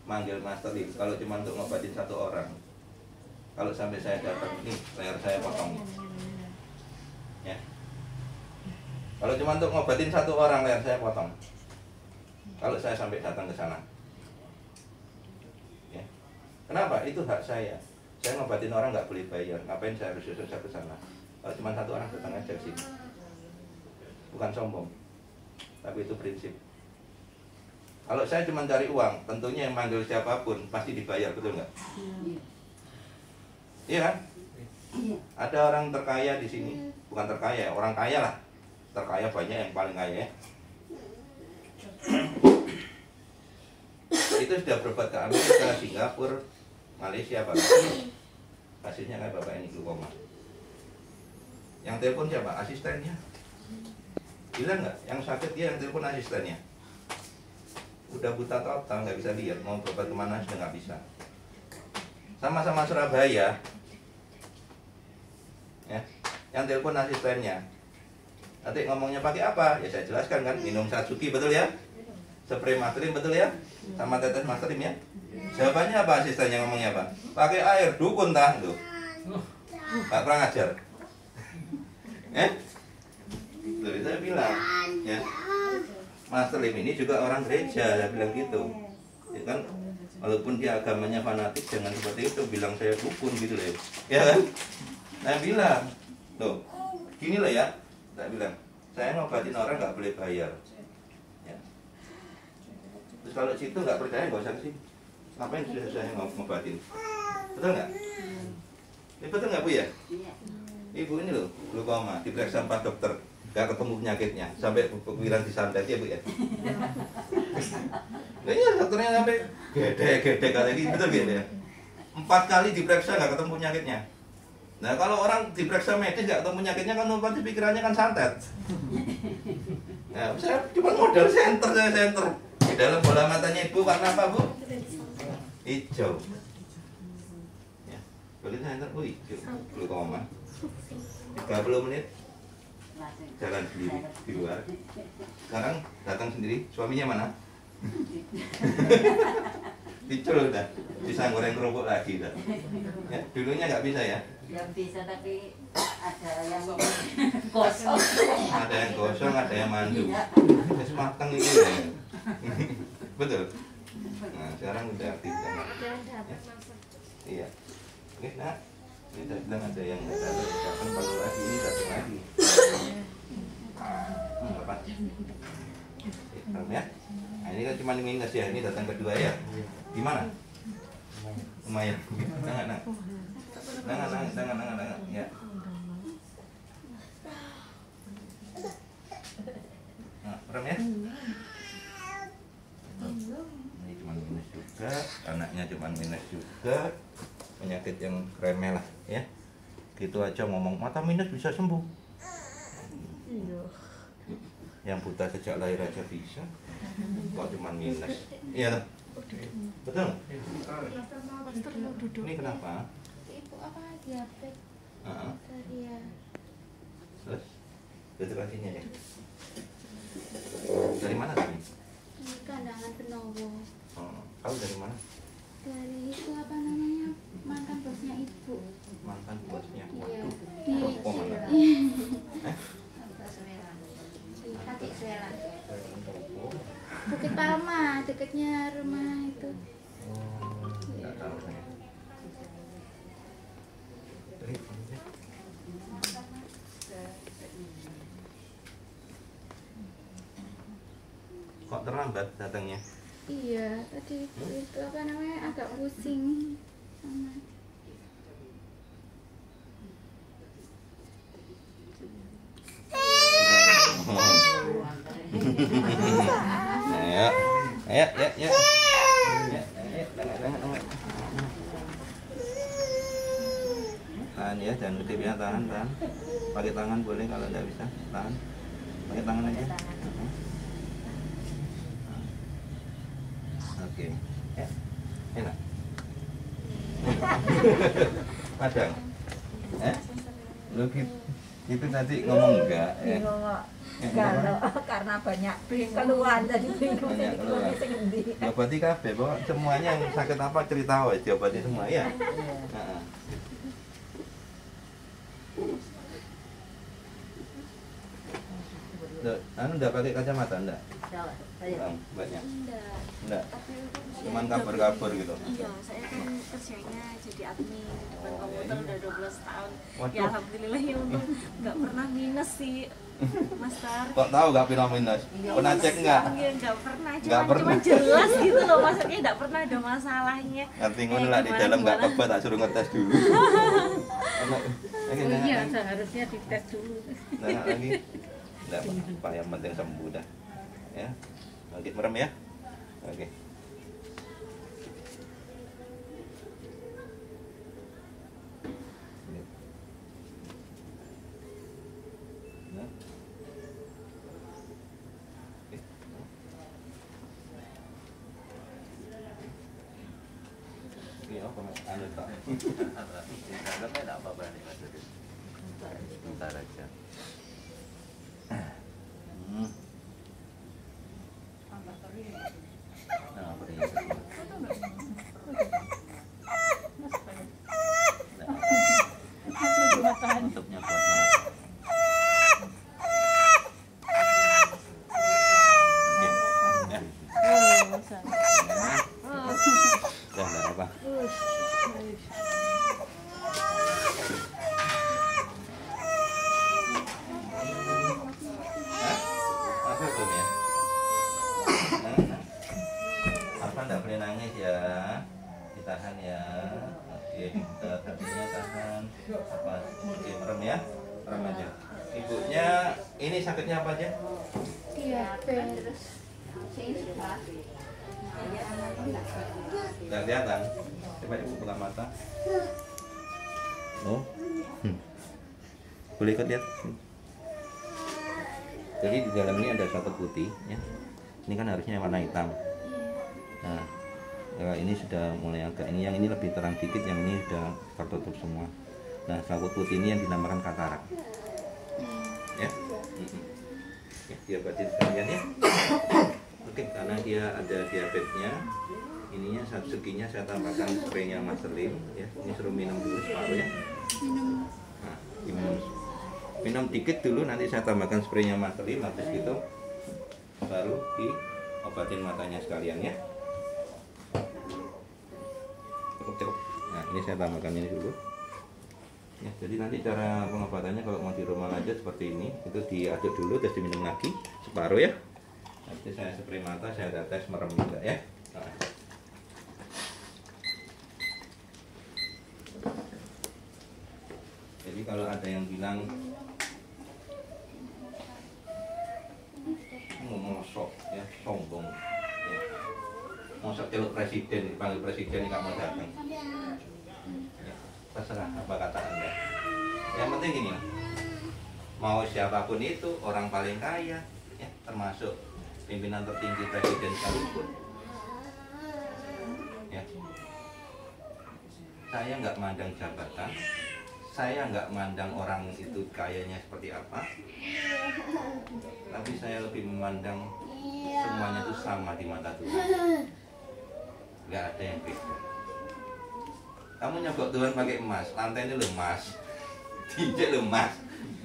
manggil Master Lim kalau cuma untuk ngobatin 1 orang. Kalau sampai saya datang, nih leher saya potong, ya. Kalau cuma untuk ngobatin 1 orang, leher saya potong. Kalau saya sampai datang ke sana, ya. Kenapa? Itu hak saya. Saya ngobatin orang nggak boleh bayar. Ngapain saya harus susah ke sana? Kalau cuma 1 orang datang aja sih. Bukan sombong, tapi itu prinsip. Kalau saya cuma cari uang, tentunya yang manggil siapapun pasti dibayar, betul nggak? Iya kan? Ada orang terkaya di sini, bukan terkaya, orang kaya lah. Terkaya banyak, yang paling kaya. Itu sudah berobat ke Amerika, Singapura, Malaysia, Pak. Hasilnya kan Bapak ini glukoma. Yang telepon siapa? Asistennya. Gila nggak? Yang sakit dia yang telepon asistennya. Udah buta total, nggak bisa lihat, mau berobat kemana sudah nggak bisa. Sama-sama Surabaya, ya, yang telepon asistennya. Nanti ngomongnya pakai apa? Ya saya jelaskan kan, minum Satsuki betul ya, spray Masterim betul ya, sama tetes Masterim ya. Jawabannya apa asistennya ngomongnya apa? Pakai air dukun tah tuh, Pak kurang ajar. Lalu saya bilang, ya. Master Lim ini juga orang gereja, saya bilang gitu. Ya kan, walaupun dia agamanya fanatik, jangan seperti itu, bilang saya dukun gitu loh. Ya kan? Saya bilang, loh, gini loh ya, saya bilang, saya ngobatin orang nggak boleh bayar. Ya. Terus kalau situ nggak percaya, nggak usah kesini. Ngapain sudah saya ngobatin? Betul nggak? Betul nggak Bu ya? Ibu ini loh, glukoma, diperiksa 4 dokter. Gak ketemu penyakitnya, sampai pikiran disantet ya Bu ya. Nah iya dokternya sampai gede kata gitu, betul gitu ya. 4 kali diperiksa gak ketemu penyakitnya. Nah kalau orang diperiksa medis gak ketemu penyakitnya kan otomatis pikirannya kan santet. Nah saya cuma modal senter di dalam bola matanya Ibu warna apa Bu? Hijau. Ya, boleh senter, oh hijau, glukoma. 30 menit. Jalan sendiri di luar. Sekarang datang sendiri. Suaminya mana? Dicul udah. Bisa goreng kerupuk lagi udah. Ya, dulunya nggak bisa ya? Yang bisa tapi ada yang kosong. Ada yang gosong, ada yang mandu. Terus matang itu ya. Betul. Nah sekarang udah aktif kan? Ya? Iya. Oke, nah. Ini saya bilang ada yang nggak ada, kapan baru lagi ini datang lagi. Apa? Ya. Nah, ini kan cuma minus ya, ini datang kedua ya. Gimana? Lumayan. Jangan. Ya. Nah, merem ya. Ini cuma minus juga, anaknya cuma minus juga. Penyakit yang remeh lah ya, gitu aja ngomong mata minus bisa sembuh. Yang buta sejak lahir aja bisa, kok cuma minus. Iya betul. Ini kenapa? Ibu apa diabetes? Terus itu kakinya ya. Dari mana tadi? Di Kandangan Penowo. Oh, kau dari mana? Dari itu apa namanya? Mantan bosnya ibu. Mantan bosnya. Iya. Waduh. Di Ruko mana? Eh? Kaki Selan. Ruko. Bukit Palma, dekatnya rumah itu. Oh, nggak tahu saya. Dari mana? Kok terlambat datangnya? Iya, tadi itu apa namanya agak pusing sama. Ayo, ayo, ya, ya. Tahan ya, jangan gede ya, tahan, tahan. Pakai tangan boleh kalau nggak bisa, tahan. Pakai tangan aja. Oke, ya, enak. Padang, lu itu nanti ngomong enggak? Ya? Kalau karena banyak keluhan tadi bingung Banyak keluhan. sing endi. Diobati kabeh, pokok semuanya yang sakit apa cerita wae diobati semua ya. Heeh. Anu enggak pakai kacamata enggak? Banyak. Enggak. Cuman kabur-kabur gitu. Iya, saya kan kerjanya jadi admin di depan komputer udah 12 tahun. Waduh. Ya alhamdulillah ya untung nggak pernah minus sih, Mas Tar. Kok tahu enggak pernah minus? Pernah cek enggak? Iya, nggak pernah, Nggak pernah. cuma jelas gitu loh, maksudnya nggak pernah ada masalahnya. Ngerti ngono lah di dalam enggak kebet tak suruh ngetes dulu. Oh iya, seharusnya dites dulu. Nah, lagi. Enggak apa-apa, yang penting sembuh dah. Ya. Oke, merem ya. Oke. Nah. Oke. Oke, apa anu tak? Dalamnya enggak apa-apa nih Mas Dudut. Bentar aja. Nah, beri tutupnya kuat banget. Oke, ya. Dah, nggak apa. Apa tuh ya? Apa nggak boleh nangis ya? Ditahan ya. Oke, kita hatinya tahan. Apa? Oke, merem ya. Merem aja. Ibunya ini sakitnya apa aja? Diabetes. Nggak kelihatan. Coba ibu buka mata. Oh, boleh ikut lihat. Jadi di dalam ini ada saput putih, ya. Ini kan harusnya warna hitam. Nah, ya ini sudah mulai agak ini, yang ini lebih terang dikit, yang ini sudah tertutup semua. Nah, saput putih ini yang dinamakan katarak. Ya, ya diabetes sekalian ya. Oke, karena dia ada diabetesnya, ininya seginya saya tambahkan spraynya Masterlim, ya. Ini suruh minum dulu separuh ya. Nah, minum dikit dulu, nanti saya tambahkan spraynya Masterlim, habis itu baru diobatin matanya sekalian ya. Cukup. Nah, ini saya tambahkan ini dulu. Ya, jadi nanti cara pengobatannya kalau mau di rumah aja seperti ini, itu diaduk dulu terus diminum lagi separuh ya. Nanti saya spray mata, saya ada tes merem juga ya. Nah. Jadi kalau ada yang bilang mosok ya, sombong ya. Mosok celuk presiden, dipanggil presiden nggak mau datang ya, terserah apa kata Anda. Yang penting gini, mau siapapun itu, orang paling kaya ya, termasuk pimpinan tertinggi presiden sekalipun ya, saya nggak mandang jabatan, saya nggak mandang orang itu kayanya seperti apa, tapi saya lebih memandang semuanya itu sama di mata Tuhan. Nggak ada yang beda. Kamu nyogok Tuhan pakai emas, lantainya lo emas, tinjek lo emas,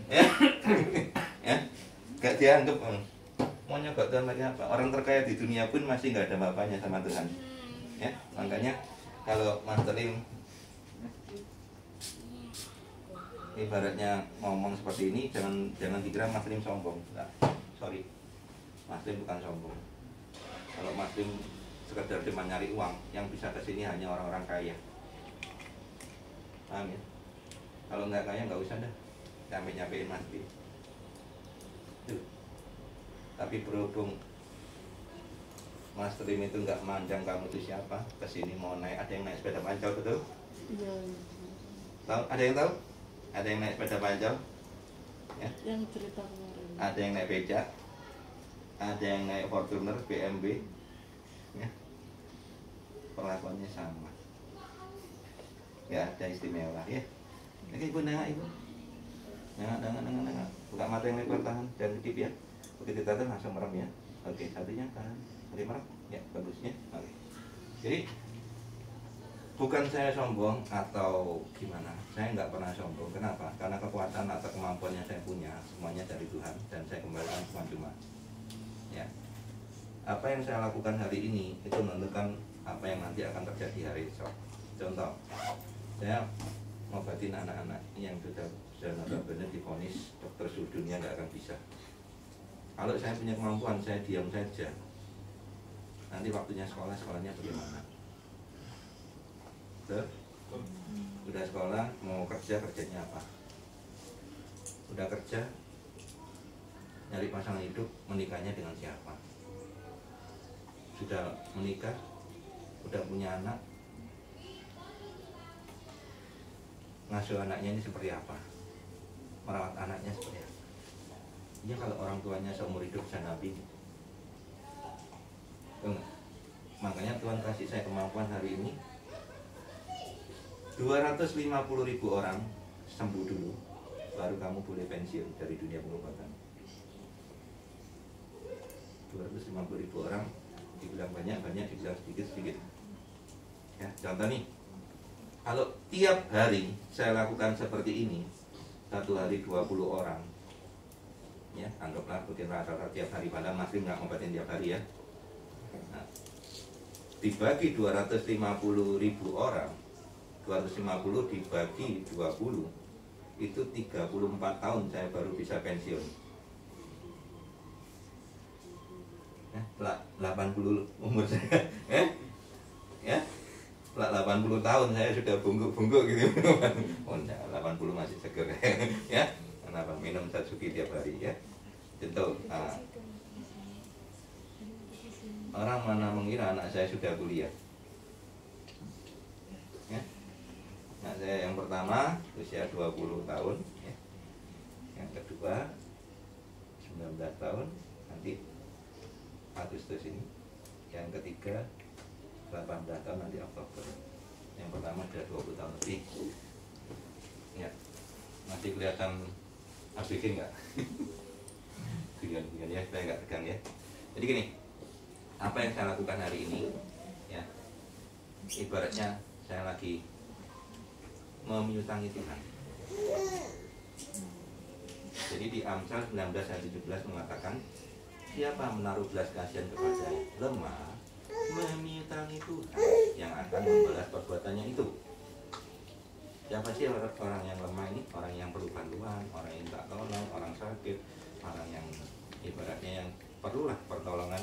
ya, ya, nggak dianggap. Mau nyogok Tuhan pakai apa? Orang terkaya di dunia pun masih nggak ada bapaknya sama Tuhan, ya. Makanya kalau Mas Terim ibaratnya ngomong seperti ini, jangan dikira Mas Lim sombong. Nah, sorry, Mas Lim bukan sombong. Kalau Mas Lim sekedar cuma nyari uang, yang bisa kesini hanya orang-orang kaya. Paham ya? Kalau nggak kaya nggak usah dah nyampe-nyampein Mas Lim. Tuh. Tapi berhubung Mas Lim itu nggak mandang kamu itu siapa, kesini mau naik, ada yang naik sepeda pancau, betul? Tahu? Ada yang tahu? Ada yang naik sepeda pancau, ya? Yang cerita kemarin. Ada yang naik becak, ada yang naik Fortuner, BMW, ya? Perlakuannya sama, nggak ada istimewa, ya? Oke, ibu nengok ibu, nengok, buka mata yang lebar, tahan dan kedip ya. Begitu tahan langsung merem ya. Oke, satunya tahan, merem, ya bagusnya. Oke, jadi bukan saya sombong atau gimana, saya nggak pernah sombong. Kenapa? Karena kekuatan atau kemampuan yang saya punya semuanya dari Tuhan dan saya kembalikan cuma-cuma. Ya, apa yang saya lakukan hari ini itu menentukan apa yang nanti akan terjadi hari esok. Contoh, saya ngobatin anak-anak yang sudah benar-benar divonis dokter seluruh dunia nggak akan bisa. Kalau saya punya kemampuan, saya diam saja. Nanti waktunya sekolahnya bagaimana? Udah sekolah, mau kerjanya apa? Udah kerja, nyari pasangan hidup, menikahnya dengan siapa? Sudah menikah, udah punya anak, ngasuh anaknya ini seperti apa? Merawat anaknya seperti apa? Ya kalau orang tuanya seumur hidup bisa nabi. Makanya Tuhan kasih saya kemampuan hari ini 250.000 orang sembuh dulu, baru kamu boleh pensiun dari dunia pengobatan. 250.000 orang, dibilang banyak, dibilang sedikit. Ya, contoh nih, kalau tiap hari saya lakukan seperti ini, satu hari 20 orang, ya anggaplah mungkin rata-rata tiap hari, padahal masih nggak ngobatin tiap hari ya. Nah, dibagi 250.000 orang, 250 dibagi 20 itu 34 tahun saya baru bisa pensiun. Ya, 80 umur saya, ya 80 tahun saya sudah bungkuk gitu. Oh enggak, 80 masih seger ya. Kenapa? Minum Satsuki tiap hari ya. Contoh, orang mana mengira anak saya sudah kuliah. Ya. Nah, saya yang pertama usia 20 tahun ya. Yang kedua 19 tahun nanti Agustus ini. Yang ketiga 18 tahun nanti Oktober. Yang pertama sudah 20 tahun lebih. Ya. Masih kelihatan ABG enggak? Dengan ya, saya enggak tegang ya. Jadi gini, apa yang saya lakukan hari ini ya, ibaratnya saya lagi memiutangi Tuhan. Jadi di Amsal 19 ayat 17 mengatakan, siapa menaruh belas kasihan kepada lemah, memiutangi Tuhan yang akan membalas perbuatannya itu. Siapa sih orang yang lemah ini? Orang yang perlu bantuan, orang yang tak tolong, orang sakit, orang yang ibaratnya yang perlulah pertolongan,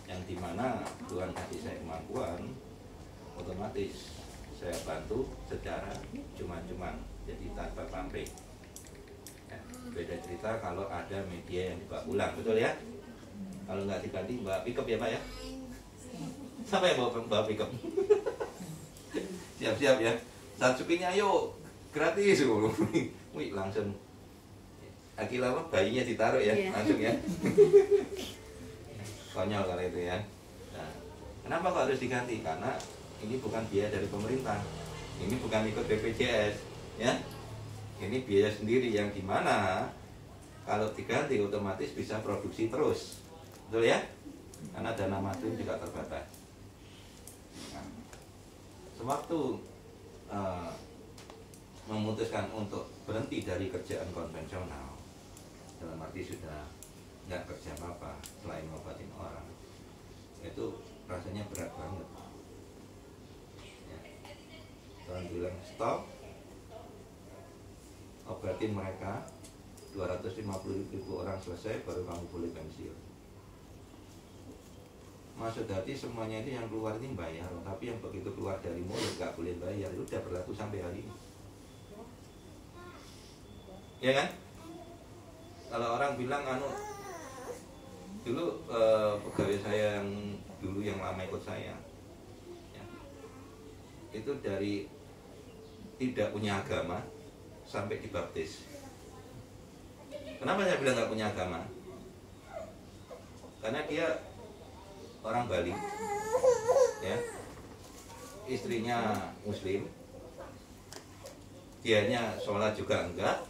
yang dimana Tuhan kasih saya kemampuan, otomatis saya bantu secara cuma-cuma, jadi tanpa pamrih. Ya, beda cerita kalau ada media yang dibawa pulang, betul ya? Kalau nggak diganti, bawa pickup ya Pak ya? Siapa yang bawa pickup? Siap-siap ya. Satsukinya ayo gratis. Wih langsung. Akila apa? Bayinya ditaruh ya, langsung ya. Konyol kalau itu ya. Nah, kenapa kok harus diganti? Karena ini bukan biaya dari pemerintah. Ini bukan ikut BPJS. Ya, ini biaya sendiri yang dimana kalau diganti otomatis bisa produksi terus, betul ya? Karena dana matrim juga terbatas. Nah, sewaktu memutuskan untuk berhenti dari kerjaan konvensional, dalam arti sudah nggak kerja apa-apa selain ngobatin orang, itu rasanya berat banget. Ya. Tuhan bilang stop, obatin mereka 250.000 orang selesai, baru kamu boleh pensiun. Maksud hati semuanya itu yang keluar ini bayar, tapi yang begitu keluar dari mulut nggak boleh bayar, itu udah berlaku sampai hari ini. Ya kan? Kalau orang bilang dulu pegawai saya yang dulu yang lama ikut saya, ya, itu dari tidak punya agama sampai dibaptis. Kenapa saya bilang nggak punya agama? Karena dia orang Bali, ya, istrinya Muslim, dianya sholat juga enggak,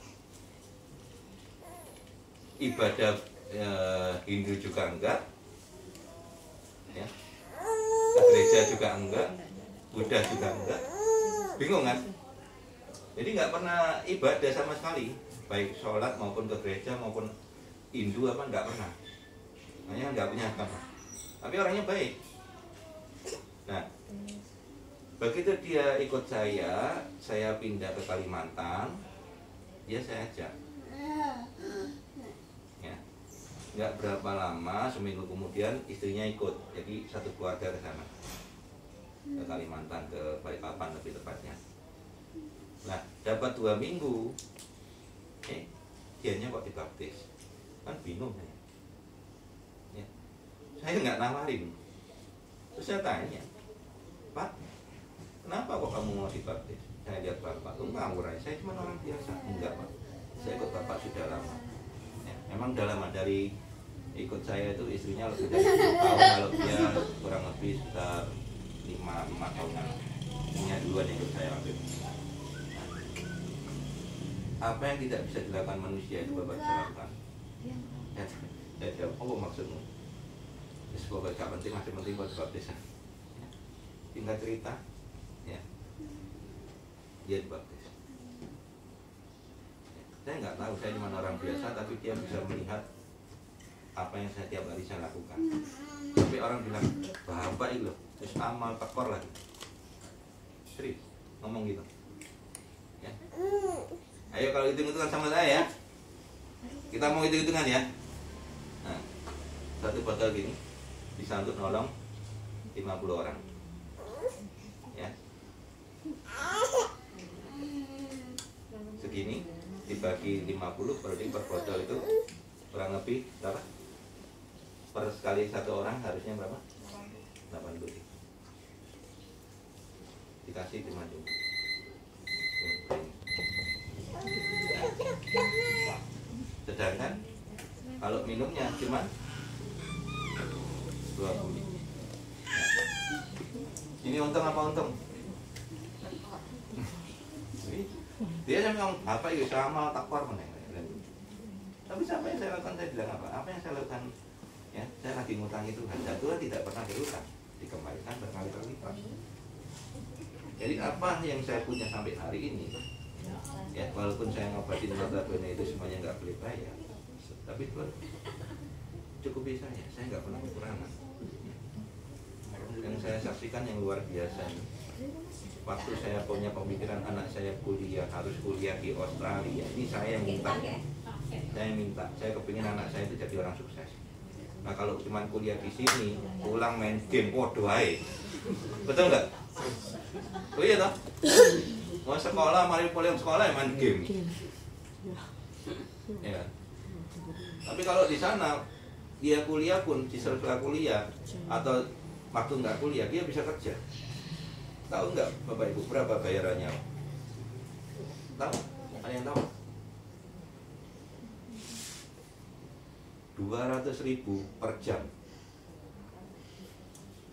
ibadah Hindu juga enggak, ya, ke gereja juga enggak, Buddha juga enggak, bingung kan? Jadi nggak pernah ibadah sama sekali, baik sholat maupun ke gereja maupun Hindu apa nggak pernah, hanya nggak punya agama. Tapi orangnya baik. Nah, begitu dia ikut saya pindah ke Kalimantan, dia saya ajak. Ya, nggak berapa lama, seminggu kemudian istrinya ikut, jadi satu keluarga ke sana, ke Kalimantan, ke Balikpapan lebih tepatnya. Nah, dapat 2 minggu, dianya kok dibaptis, kan bingung saya. Ya. Saya nggak nawarin. Terus saya tanya, Pak, kenapa kok kamu mau dibaptis? Saya lihat Bapak, ngawur aja, saya cuma orang biasa. Enggak Pak, saya ikut Bapak sudah lama. Ya, memang udah lama, dari ikut saya itu istrinya lebih dari 10 tahun, kalau dia kurang lebih sekitar 5 tahunan. Istrinya duluan yang ikut saya waktu itu. Nah, apa yang tidak bisa dilakukan manusia itu Bapak bisa lakukan. Ya, saya jawab, apa maksudmu? Semoga gak penting, masih penting buat baptisan. Ya. Tinggal cerita, ya, dia dibaptis. Ya. Saya nggak tahu, saya cuma orang biasa, tapi dia bisa melihat apa yang saya tiap hari saya lakukan. Tapi orang bilang, Bapak itu loh, terus amal tekor lagi. Serius, ngomong gitu. Ya. Ayo kalau hitung-hitungan sama saya ya. Kita mau hitung-hitungan ya. Nah, satu botol gini bisa untuk nolong 50 orang, ya. Segini dibagi 50, berarti per botol itu kurang lebih berapa? Per sekali satu orang harusnya berapa? 80. Dikasih 50. Sedangkan kalau minumnya cuma 20. Ini untung apa untung? Dia sampai apa itu sama takwa meneng. Tapi siapa yang saya lakukan? Saya bilang apa? Apa yang saya lakukan? Ya, saya lagi ngutang itu harga Tuhan tidak pernah diutang, dikembalikan berkali-kali lipat. Jadi apa yang saya punya sampai hari ini? Ya, walaupun saya ngobatin notabene itu semuanya nggak boleh bayar, tapi Tuhan cukupi saya nggak pernah kekurangan. Yang saya saksikan yang luar biasa ini, waktu saya punya pemikiran anak saya kuliah, harus kuliah di Australia, ini saya yang minta. Saya kepingin anak saya itu jadi orang sukses. Nah kalau cuma kuliah di sini, pulang main game, waduh aja. Betul nggak? Oh iya toh? Mau sekolah, mari pulang sekolah ya main game. Ya. Tapi kalau di sana dia kuliah pun di sela kuliah atau waktu nggak kuliah dia bisa kerja. Tahu nggak Bapak Ibu berapa bayarannya? Tahu? Ada yang tahu? 200.000 per jam,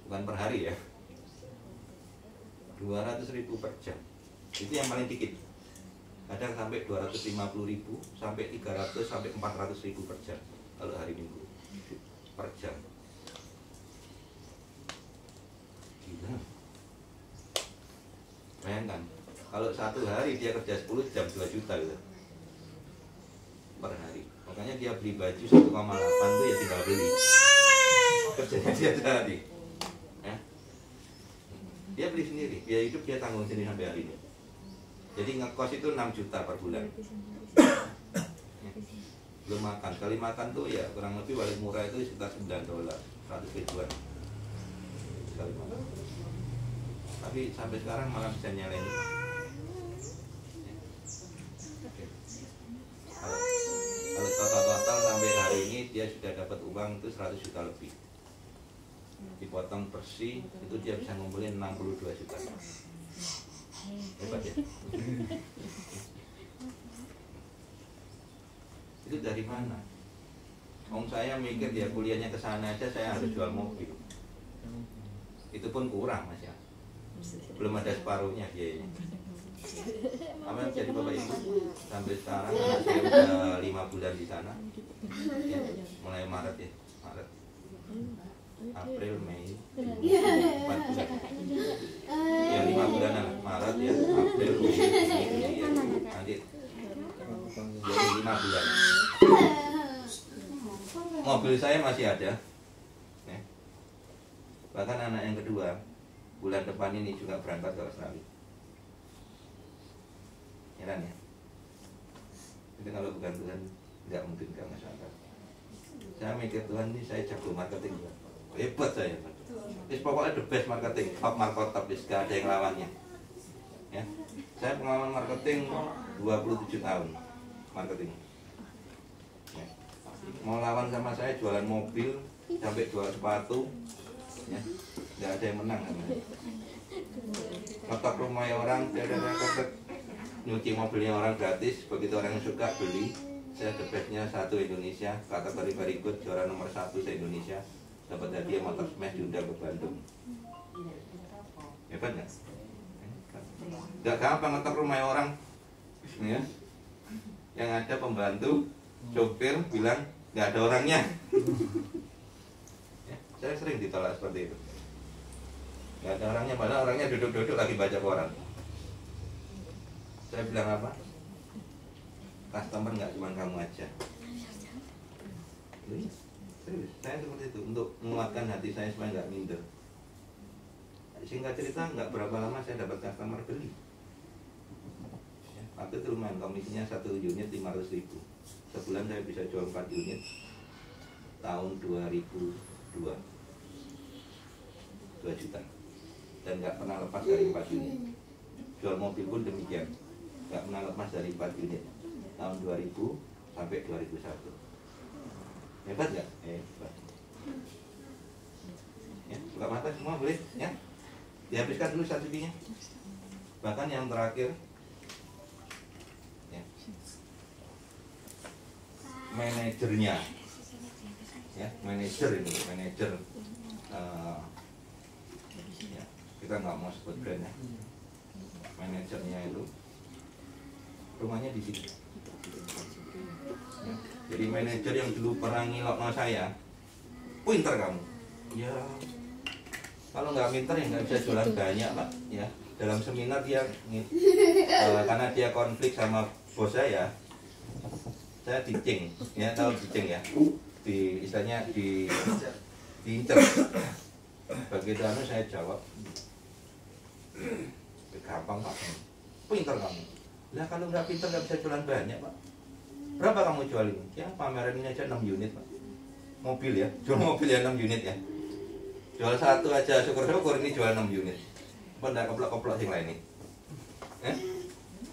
bukan per hari ya. 200.000 per jam, itu yang paling dikit. Kadang sampai 250.000 sampai 300 sampai 400.000 per jam kalau hari Minggu per jam. Gila. Bayangkan kalau satu hari dia kerja 10 jam 2 juta gitu per hari. Makanya dia beli baju 1,8 tuh ya tinggal beli. Kerjanya dia sehari. Ya. Dia beli sendiri, biaya hidup dia tanggung sendiri sampai hari ini. Jadi ngekos itu 6 juta per bulan. Ya. Belum makan, sekali makan tuh ya kurang lebih paling murah itu sekitar $9, 100 ribuan sekali makan. Tapi sampai sekarang malah bisa nyalain. Kalau total sampai hari ini dia sudah dapat uang itu 100 juta lebih. Dipotong bersih itu dia bisa ngumpulin 62 juta. Hebat ya. Itu dari mana? Om saya mikir dia kuliahnya ke sana aja saya harus jual mobil. Itu pun kurang Mas ya. Belum ada separuhnya biayanya. Apa yang jadi Bapak Ibu sampai sekarang saya udah 5 bulan di sana ya, mulai Maret ya, Maret, April, Mei, 4 bulan ya, 5 bulanan Maret ya, April, Mei, Juni ya, nanti jadi 5 bulan. Mobil saya masih ada ya. Bahkan anak yang kedua bulan depan ini juga berangkat ke Australia. Heran ya. Itu kalau bukan Tuhan nggak mungkin ke masyarakat. Saya mikir Tuhan ini saya jago marketing, hebat saya. Terus pokoknya the best marketing, top market top, gak ada yang lawannya. Ya, saya pengalaman marketing 27 tahun marketing. Ya. Mau lawan sama saya jualan mobil sampai jual sepatu, ya, nggak ada yang menang namanya. Kotak rumah orang, nyuci mobilnya orang gratis, begitu orang yang suka beli. Saya the bestnya 1 Indonesia, kategori very good, juara nomor 1 se-Indonesia, dapat hadiah motor smash diundang ke Bandung. Hebat nggak? Nggak gampang ngetok rumah orang, ya. Yang ada pembantu, sopir bilang nggak ada orangnya. Ya, saya sering ditolak seperti itu. Nggak ada orangnya, padahal orangnya duduk-duduk lagi baca koran. Saya bilang apa? Customer nggak cuma kamu aja. Serius, saya seperti itu untuk menguatkan hati saya supaya nggak minder. Singkat cerita, nggak berapa lama saya dapat customer beli. Ya, waktu itu lumayan, komisinya 1 unit 500.000. Sebulan saya bisa jual 4 unit. Tahun 2002 2 juta. Dan nggak pernah lepas dari 4 unit. Jual mobil pun demikian, nggak pernah lepas dari 4 unit. Tahun 2000 sampai 2001. Hebat nggak? Hebat. Ya, buka mata semua boleh, ya. Dihabiskan dulu strategi-nya. Bahkan yang terakhir, ya, manajernya, ya, manajer ini, manajer. Ya, kita nggak mau sebut brandnya. Manajernya itu rumahnya di sini. Ya, jadi manajer yang dulu pernah ngilokno saya, pinter kamu. Ya, kalau nggak pinter ya nggak bisa jualan banyak Pak. Ya, dalam seminar dia karena dia konflik sama bos saya dicing, ya tahu dicing ya, di istilahnya diincer. Begitu saya jawab, gampang Pak, pinter kamu. Lah kalau nggak pinter nggak bisa jualan banyak Pak. Berapa kamu jual ini? Ya pameran ini aja 6 unit Pak. Mobil ya, jual mobil ya 6 unit ya. Jual 1 aja syukur-syukur, ini jual 6 unit. Benda keplok-keplok yang lain ini.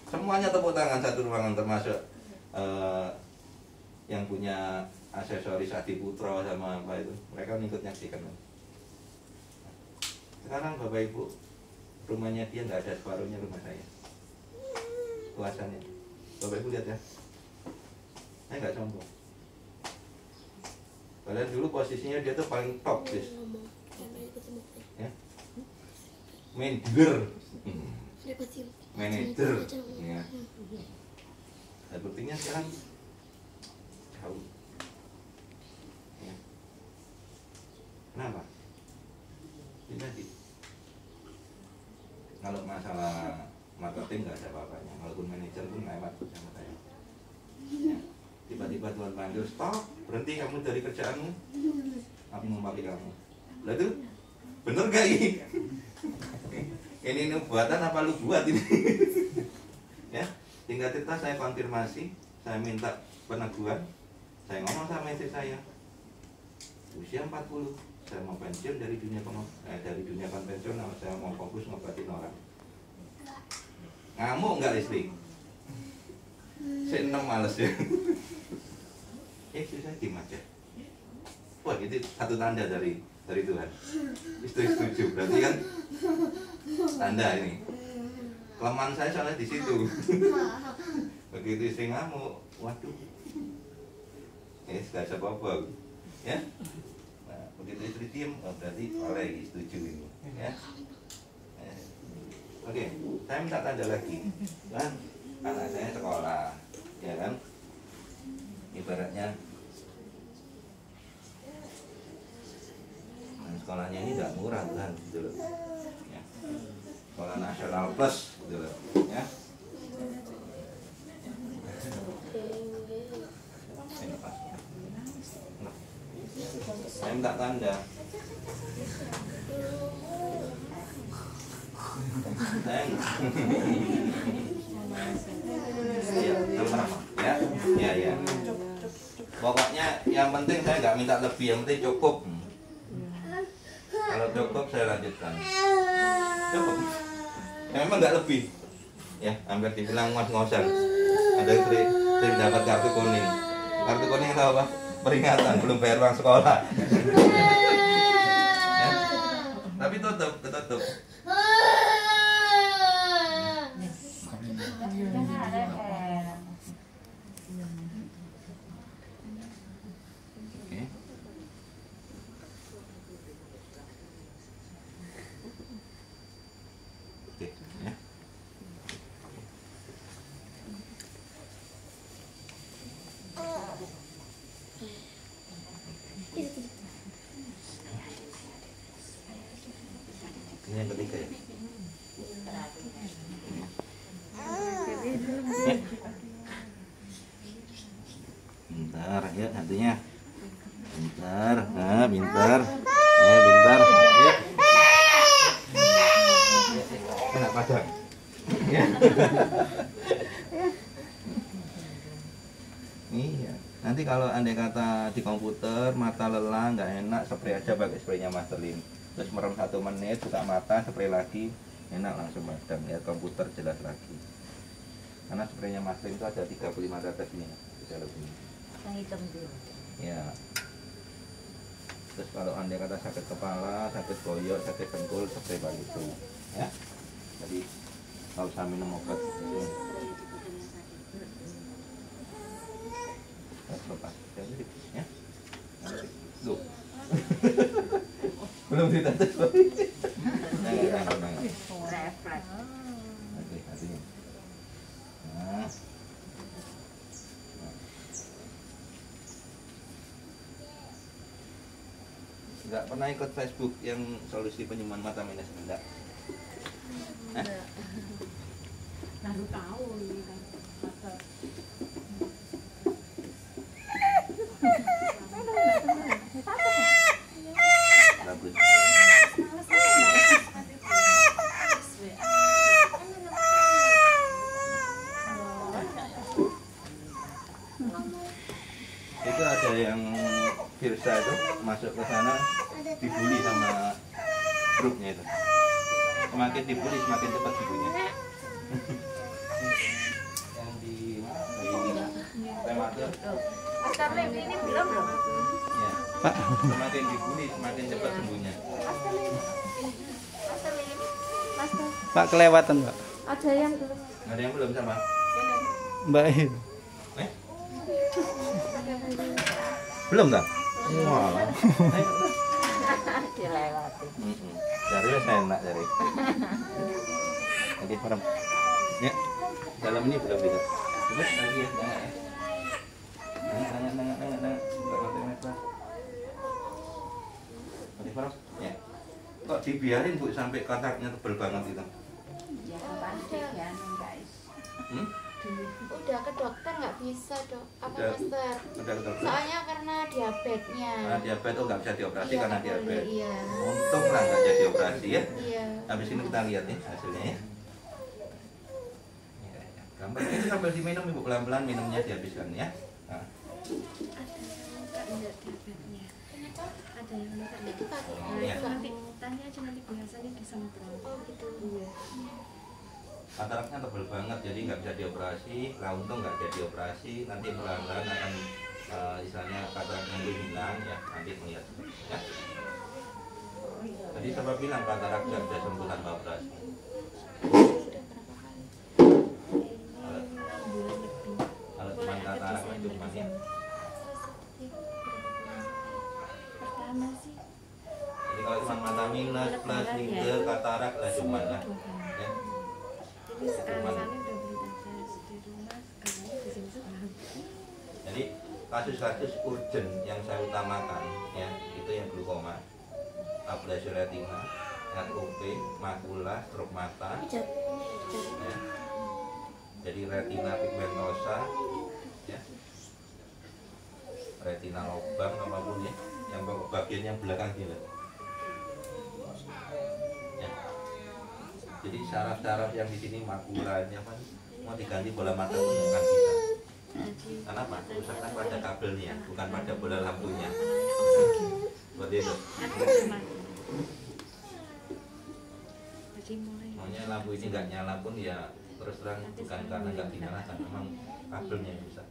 Semuanya tepuk tangan satu ruangan, termasuk yang punya aksesoris Adi Putro sama apa itu. Mereka ikut nyaksikan. Sekarang Bapak Ibu, rumahnya dia nggak ada separuhnya rumah saya. Luasannya. Bapak Ibu lihat ya. Saya nggak sombong. Padahal dulu posisinya dia tuh paling top, guys. Ya. Main dealer, manager, ya. buktinya sekarang jauh. Ya. Kenapa? Jadi kalau masalah marketing nggak ada apa-apanya, walaupun manajer pun lewat sama saya. Ya. Tiba-tiba Tuhan panggil, stop, berhenti kamu dari kerjaanmu, aku mau pakai kamu. Lah itu bener gak ini? Ini buatan apa lu buat ini? Ya, tinggal cerita saya konfirmasi, saya minta peneguhan, saya ngomong sama istri saya, usia 40, saya mau pensiun dari dunia konvensional, saya mau fokus ngobatin orang. Ngamuk nggak istri? Saya 6 males ya. Istri saya diem aja. Wah, itu satu tanda dari Tuhan. Istri setuju, berarti kan tanda ini. Kelemahan saya soalnya di situ. Begitu istri ngamuk, waduh, gak bisa apa-apa, ya. Nah, begitu istri diem, oh, berarti oleh setuju ini, ya. Oke, saya minta tanda lagi, kan? Anak saya sekolah, ya kan? Ibaratnya sekolahnya ini tidak murah kan, gitu loh. Ya. Sekolah nasional plus, gitu loh, ya. Saya minta tanda. Ya. Pokoknya yang penting saya nggak minta lebih, yang penting cukup. Kalau cukup saya lanjutkan. Cukup. Ya memang nggak lebih. Ya, hampir dibilang ngos-ngosan. Ada yang sering dapat kartu kuning. Kartu kuning itu apa? Peringatan belum bayar uang sekolah. Ya. Tapi tutup. Ini yang ketiga ya. Bentar ya hantunya. Bentar, pintar. Bentar. Ya. Kena padang. Ya. Iya. Nanti kalau andai kata di komputer mata lelah nggak enak, spray aja pakai spraynya Masterlin. Terus merem 1 menit, buka mata, spray lagi, enak langsung padam. Ya komputer jelas lagi. Karena spraynya Masterlin itu ada 35 tetesnya, bisa lebih. Yang hitam dulu. Ya. Terus kalau andai kata sakit kepala, sakit koyor, sakit dengkul, spray pakai itu. Ya. Jadi nggak usah minum obat. Lepas, ya. Tuh. Belum ditetes lagi. Jangan. Refleks. Oke, hatinya. Nah. Enggak pernah ikut Facebook yang solusi penyembuhan mata minus enggak? Baru tahu ini kan. Bagus. Itu ada yang Firsa itu masuk ke sana dibully sama grupnya itu. Semakin dibully semakin cepat sembuhnya. Yang di Prematur. Masterlin ini belum. Ya. Pak, semakin dibully semakin cepat sembuhnya. Pak kelewatan Pak. Ada yang belum. Ada yang belum sama? Mbak ini. Belum tak? Wah. Dilewati. Dari saya enak dari. Oke, merem. Ya. Dalam ini belum tidak. Terus lagi ya, nengak. Nggak pakai metode. Pakai paraf, ya. Kok dibiarin Bu sampai kataraknya tebel banget itu? Ya pasti ya guys. Udah ke dokter nggak bisa dok, apa Udah master? ke dokter. Soalnya karena diabetesnya. Karena diabetes tuh nggak bisa dioperasi Iya, karena nggak boleh, diabetes. iya. Untung lah nggak jadi operasi ya. Iya. Habis ini kita lihat nih hasilnya ya. Gambar itu sambil diminum Ibu, pelan-pelan minumnya dihabiskan ya. Nah. Ada yang diabetesnya. Kenapa? Ada yang enggak Itu pakai Nah, Iya. itu nanti tanya aja nanti biasanya disemprot. Oh gitu. Iya. Kataraknya tebal banget jadi nggak bisa dioperasi. Lah untung nggak jadi operasi, nanti pelan-pelan akan istilahnya kataraknya itu hilang ya, nanti melihat ya. Tadi siapa bilang katarak nggak bisa sembuh tanpa operasi? Sudah berapa kali? Kalau cuma katarak cuma ya. Pertama sih Jadi kalau cuma mata minus plus ringkel katarak lah cuma lah. Ya. jadi sekarang udah beli tes di rumah, sekarang di sini sekarang. Jadi kasus-kasus urgent yang saya utamakan ya itu yang glukoma, ablasi retina, ROP, makula, stroke mata, ya. Jadi retina pigmentosa, ya. Retina lobang apapun ya, yang bagian yang belakang gila. Ya. Jadi saraf-saraf yang di sini makulanya kan mau diganti bola mata pun nggak bisa. Kenapa? Kerusakan pada kabelnya, bukan pada bola lampunya. Seperti itu. Jadi mulai Makanya lampu ini nggak nyala pun ya terus terang bukan karena nggak dinyalakan, memang kabelnya yang rusak.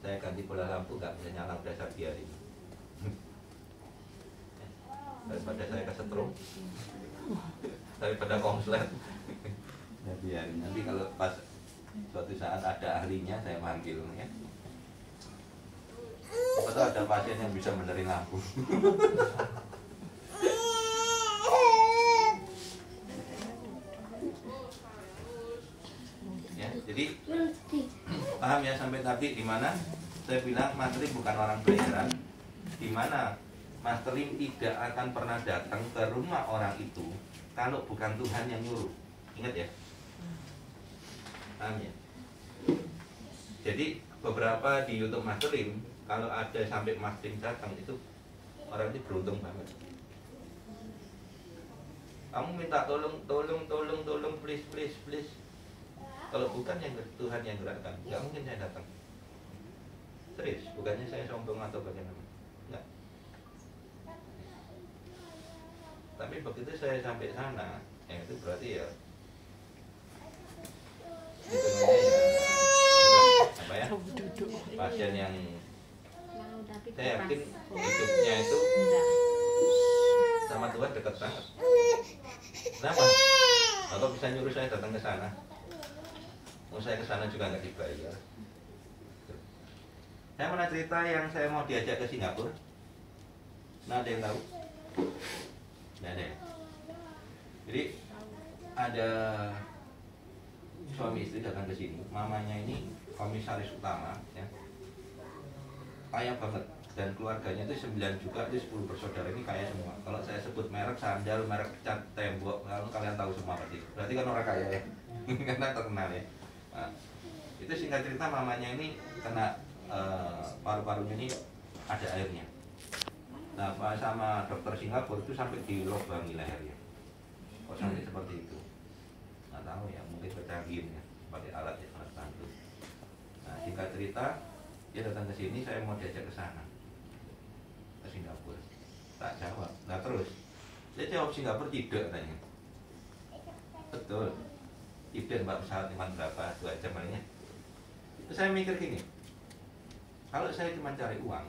Saya ganti bola lampu nggak bisa nyala, udah saya biarin. Daripada saya kesetrum, daripada konslet, ya biarin. Nanti kalau pas suatu saat ada ahlinya saya manggil ya. Atau ada pasien yang bisa benerin lampu. Ya, jadi paham ya sampai tadi di mana saya bilang Mas Lim bukan orang bayaran, di mana Mas Lim tidak akan pernah datang ke rumah orang itu kalau bukan Tuhan yang nyuruh. Ingat ya? Paham ya? Jadi beberapa di YouTube Mas Lim, kalau ada sampai Mas Lim datang itu orang itu beruntung banget. Kamu minta tolong, please. Kalau bukan yang Tuhan yang gerakkan, nggak mungkin saya datang. Serius, bukannya saya sombong atau bagaimana? Enggak. Tapi begitu saya sampai sana, ya itu berarti ya hitungannya ya apa ya? Pasien yang saya yakin hidupnya itu sama Tuhan dekat banget. Kenapa? Atau bisa nyuruh saya datang ke sana? Mau saya ke sana juga nggak dibayar. Saya pernah cerita yang saya mau diajak ke Singapura. Nah, ada yang tahu? Nggak ada ya? Jadi ada suami istri datang ke sini. Mamanya ini komisaris utama, ya. Kaya banget. Dan keluarganya itu 9 juga, itu 10 bersaudara ini kaya semua. Kalau saya sebut merek sandal, merek cat tembok, kalau kalian tahu semua pasti. Berarti kan orang kaya ya, karena terkenal ya. Nah, itu singkat cerita mamanya ini kena paru-parunya ini ada airnya. Nah, sama dokter Singapura itu sampai dilobangi lehernya. Kok sampai seperti itu? Nggak tahu ya, mungkin kecanggihan ya, pakai alat yang alat bantu. Nah, singkat cerita dia datang ke sini, saya mau diajak ke sana, ke Singapura. Tak jawab. Nah terus, dia jawab Singapura tidak katanya. Betul. Tidak mbak, pesawat cuma berapa, 2 jam aja. Terus saya mikir gini, kalau saya cuma cari uang,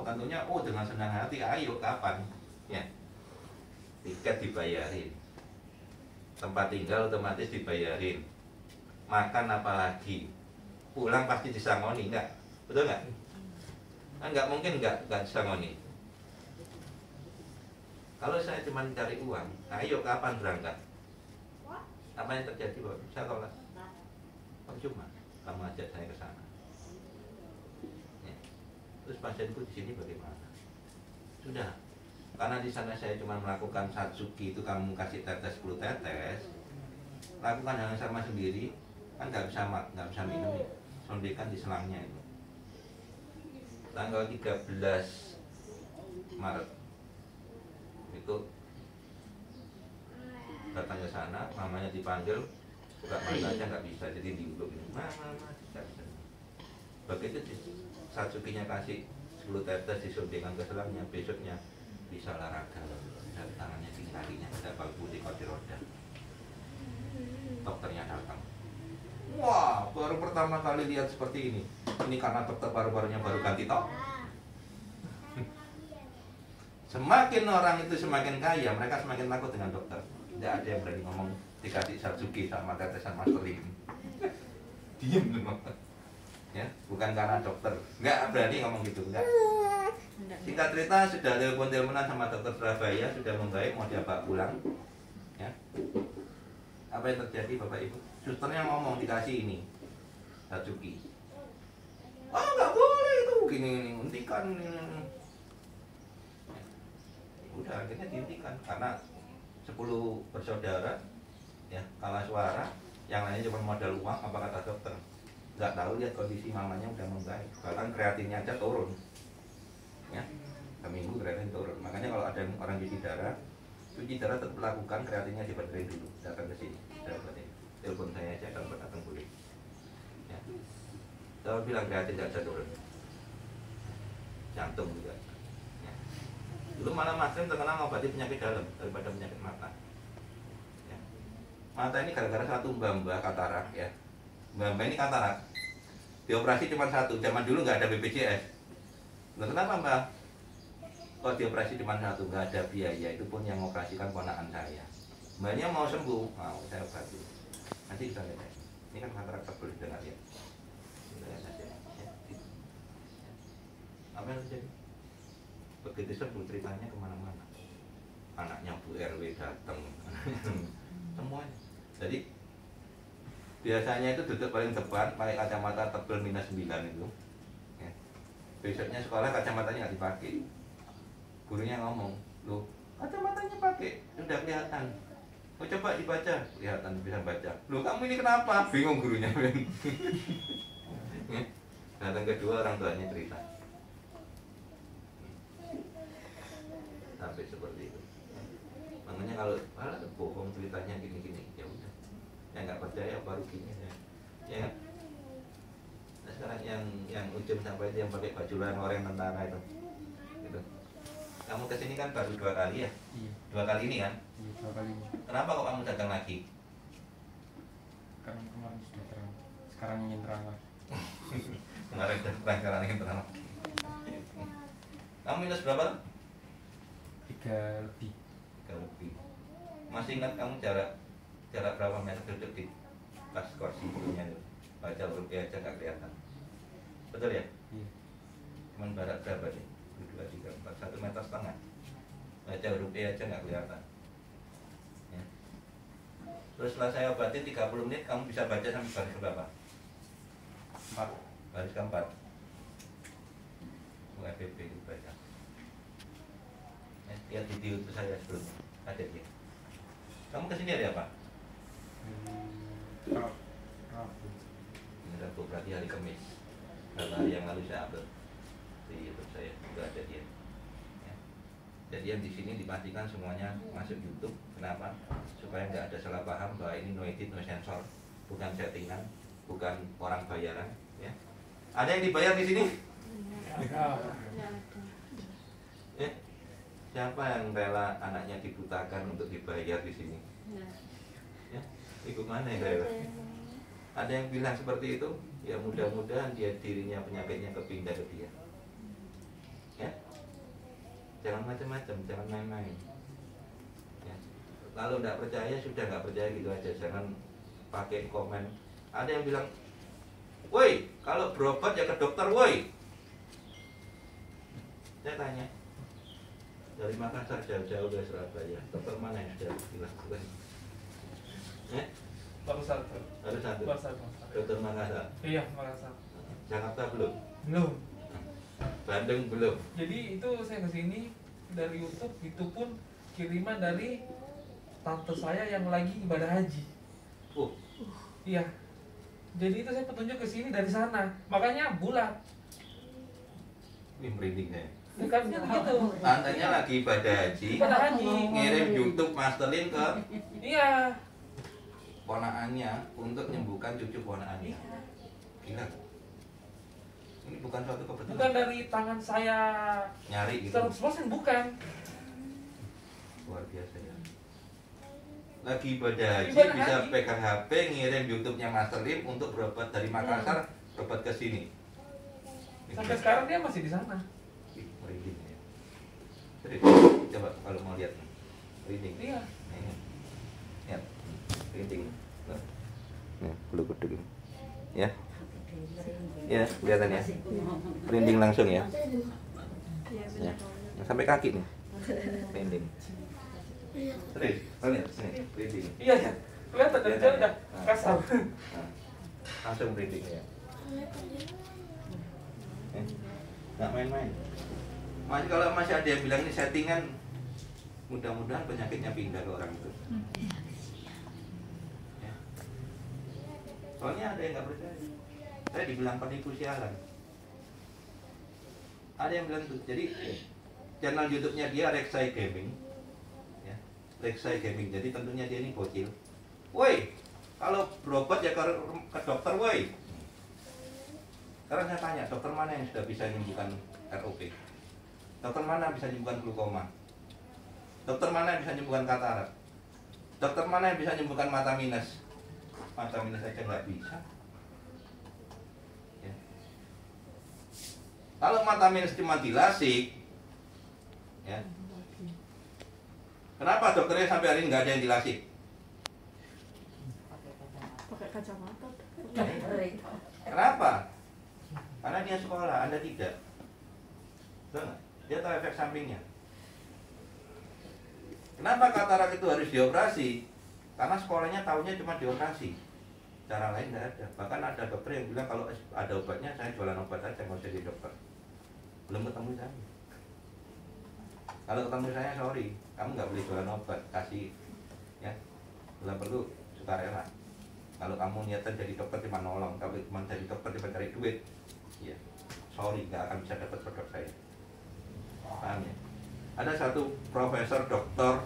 tentunya dengan senang hati, ayo kapan? Ya, tiket dibayarin, tempat tinggal otomatis dibayarin, makan apalagi, pulang pasti disangoni, enggak? Betul nggak? Kan nggak mungkin nggak disangoni. Kalau saya cuma cari uang, ayo kapan berangkat? Apa yang terjadi Pak? Saya tolak. Percuma. kamu ajak saya ke sana. Ya. Terus pasienku di sini bagaimana? Sudah, karena di sana saya cuma melakukan Satsuki itu, kamu kasih tetes 10 tetes, lakukan hal yang sama sendiri, kan nggak bisa minum ya, sondekan di selangnya itu. Tanggal 13 Maret itu datang ke sana, mamanya dipanggil, buka mata aja nggak bisa, jadi diurut ini, mama tidak bisa. Begitu Satsukinya kasih 10 tetes, disuntikan ke selangnya, besoknya bisa olahraga, dari tangannya tinggi, kakinya ada bangku di kursi roda. Dokternya datang, wah baru pertama kali lihat seperti ini. Ini karena dokter baru-barunya baru ganti top. Semakin orang itu semakin kaya, mereka semakin takut dengan dokter. Tidak ada yang berani ngomong dikasih Satsuki sama tetesan Master Lim. Diem memang. Ya, bukan karena dokter, nggak berani ngomong gitu, enggak. Singkat cerita, sudah telepon-teleponan sama dokter Surabaya, sudah membaik, mau dibawa pulang. Ya. Apa yang terjadi Bapak Ibu? Susternya ngomong dikasih ini Satsuki. Oh nggak boleh itu, gini hentikan ini. Udah akhirnya dihentikan karena 10 bersaudara, ya kalah suara, yang lainnya cuma modal uang. Apa kata dokter? Nggak tahu, lihat kondisi mamanya udah membaik, bahkan kreatinnya aja turun. Ya, seminggu kreatin turun. Makanya kalau ada orang cuci darah tetap lakukan, kreatinnya dibenerin dulu, datang ke sini, telepon saya aja kalau datang boleh. Ya. Saya bilang kreatin nggak bisa turun, jantung juga. Ya. Dulu malah Mas Lim terkenal ngobati penyakit dalam daripada penyakit mata. Ya. Mata ini gara-gara satu mbak katarak ya. Mbak ini katarak, dioperasi cuma satu. Zaman dulu nggak ada BPJS. Nah, kenapa Mbak? Kok dioperasi cuma satu, nggak ada biaya, itu pun yang mengoperasikan ponakan saya. Mbaknya mau sembuh, mau saya obati. Nanti kita lihat. Ini kan katarak tebal, dengar ya. Kita lihat aja. Ya. Apa yang terjadi? Begitu sembuh ceritanya kemana-mana. Anaknya Bu RW datang, semuanya. Jadi biasanya itu duduk paling depan, pakai kacamata tebal -9 itu. Ya. Besoknya sekolah kacamatanya nggak dipakai. Gurunya ngomong, loh kacamatanya pakai, sudah kelihatan. Oh coba dibaca, kelihatan bisa baca. Loh kamu ini kenapa? Bingung gurunya. Ya. Datang kedua orang tuanya cerita. Sampai seperti itu. Makanya kalau bohong ceritanya gini-gini, ya udah. Yang nggak percaya baru gini ya. Nah, sekarang yang ujung sampai itu yang pakai baju orang tentara itu, gitu. Kamu kesini kan baru 2 kali ya? Iya. 2 kali ini kan? Iya, 2 kali ini. Kenapa kok kamu datang lagi? Karena kemarin sudah terang, sekarang ingin terang lagi. Kemarin terang, sekarang ingin terang lagi. Kamu minus berapa? 3 lebih. 3 lebih. Masih ingat kamu jarak berapa meter duduk di pas kursi bukunya itu? Baca huruf E aja nggak kelihatan. Betul ya? Iya. Cuman barat berapa nih? 2, 3, 4, 1,5 meter. Baca huruf E aja nggak kelihatan. Ya. Terus setelah saya obatin 30 menit, kamu bisa baca sampai baris berapa? 4. Baris keempat. UFPB itu baca. Ya, lihat video itu saya sebelumnya. Ada dia. Kamu kesini ada apa? Rabu. Ini Rabu, berarti hari Kamis. Karena hari yang lalu saya upload di YouTube saya, juga ada dia. Ya. Jadi yang di sini dipastikan semuanya masuk YouTube. Kenapa? Supaya nggak ada salah paham bahwa ini no edit, no sensor, bukan settingan, bukan orang bayaran. Ya. Ada yang dibayar di sini? Ya. Siapa yang rela anaknya dibutakan untuk dibayar di sini? Ya. Ibu mana yang rela? Ada yang bilang seperti itu? Ya mudah-mudahan dia dirinya penyakitnya kepindah ke dia. Ya. Jangan macam-macam, jangan main-main. Ya. Kalau nggak percaya sudah nggak percaya gitu aja, jangan pakai komen. Ada yang bilang, woi kalau berobat ya ke dokter, woi. Saya tanya, dari Makassar jauh-jauh dari Surabaya, dokter mana yang sudah bilang? Ya? Baru satu. Baru satu. Baru satu. Dokter Makassar. Iya, Makassar. Jakarta belum. Belum. Bandung belum. Jadi itu saya kesini dari YouTube, itu pun kiriman dari tante saya yang lagi ibadah haji. Oh, Iya. Jadi itu saya petunjuk ke sini dari sana. Makanya bulat. ini merinding saya. Bukan gitu. Tantenya lagi ibadah haji. Ibadah haji. Ngirim YouTube masterin ke Iya. ponakannya untuk menyembuhkan cucu ponakannya. Gila. Ini bukan suatu kebetulan. Bukan dari tangan saya. Nyari gitu. 100% bukan. Luar biasa ya. Lagi ibadah haji Ibadah bisa haji. pegang HP, ngirim YouTube-nya Master Lim untuk berobat dari Makassar, berobat ke sini. Sampai sekarang dia masih di sana. Ih, merinding ya. Terus, coba kalau mau lihat nih. Merinding. Iya. Ini. Lihat. Merinding. Nah. Nih, bulu kuduk ini. Ya. Ya, kelihatan ya. Merinding langsung ya. Ya. Sampai kaki nih. Merinding. Terus, lihat sini, merinding. Iya ya. Kelihatan dari jauh udah kasar. Nah, langsung merinding ya. Nggak main-main. Masih kalau masih ada yang bilang ini settingan, mudah-mudahan penyakitnya pindah ke orang itu. Ya. Soalnya ada yang nggak percaya. Saya dibilang penipu siaran. Ada yang bilang tuh. Jadi channel YouTube-nya dia Rek'Sai Gaming. Ya, Rek'Sai Gaming. Jadi tentunya dia ini bocil. Woi, kalau berobat ya ke dokter, woi. Sekarang saya tanya, dokter mana yang sudah bisa menyembuhkan ROP? Dokter mana yang bisa menyembuhkan glaukoma? Dokter mana yang bisa menyembuhkan katarak? Dokter mana yang bisa menyembuhkan mata minus? Mata minus aja nggak bisa. Ya. Kalau mata minus cuma dilasik, ya. Kenapa dokternya sampai hari ini nggak ada yang dilasik? Pakai kacamata. Kenapa? Karena dia sekolah, Anda tidak. Betul nggak? Dia tahu efek sampingnya. Kenapa katarak itu harus dioperasi? Karena sekolahnya tahunya cuma dioperasi. Cara lain nggak ada. Bahkan ada dokter yang bilang kalau ada obatnya, saya jualan obat aja, nggak usah jadi dokter. Belum ketemu saya. Kalau ketemu saya, sorry, kamu nggak boleh jualan obat, kasih, ya. Bila perlu sukarela. Kalau kamu niatan jadi dokter cuma nolong, kalau cuma jadi dokter cuma cari duit, ya, sorry, nggak akan bisa dapat produk saya. Paham ya? Ada satu profesor dokter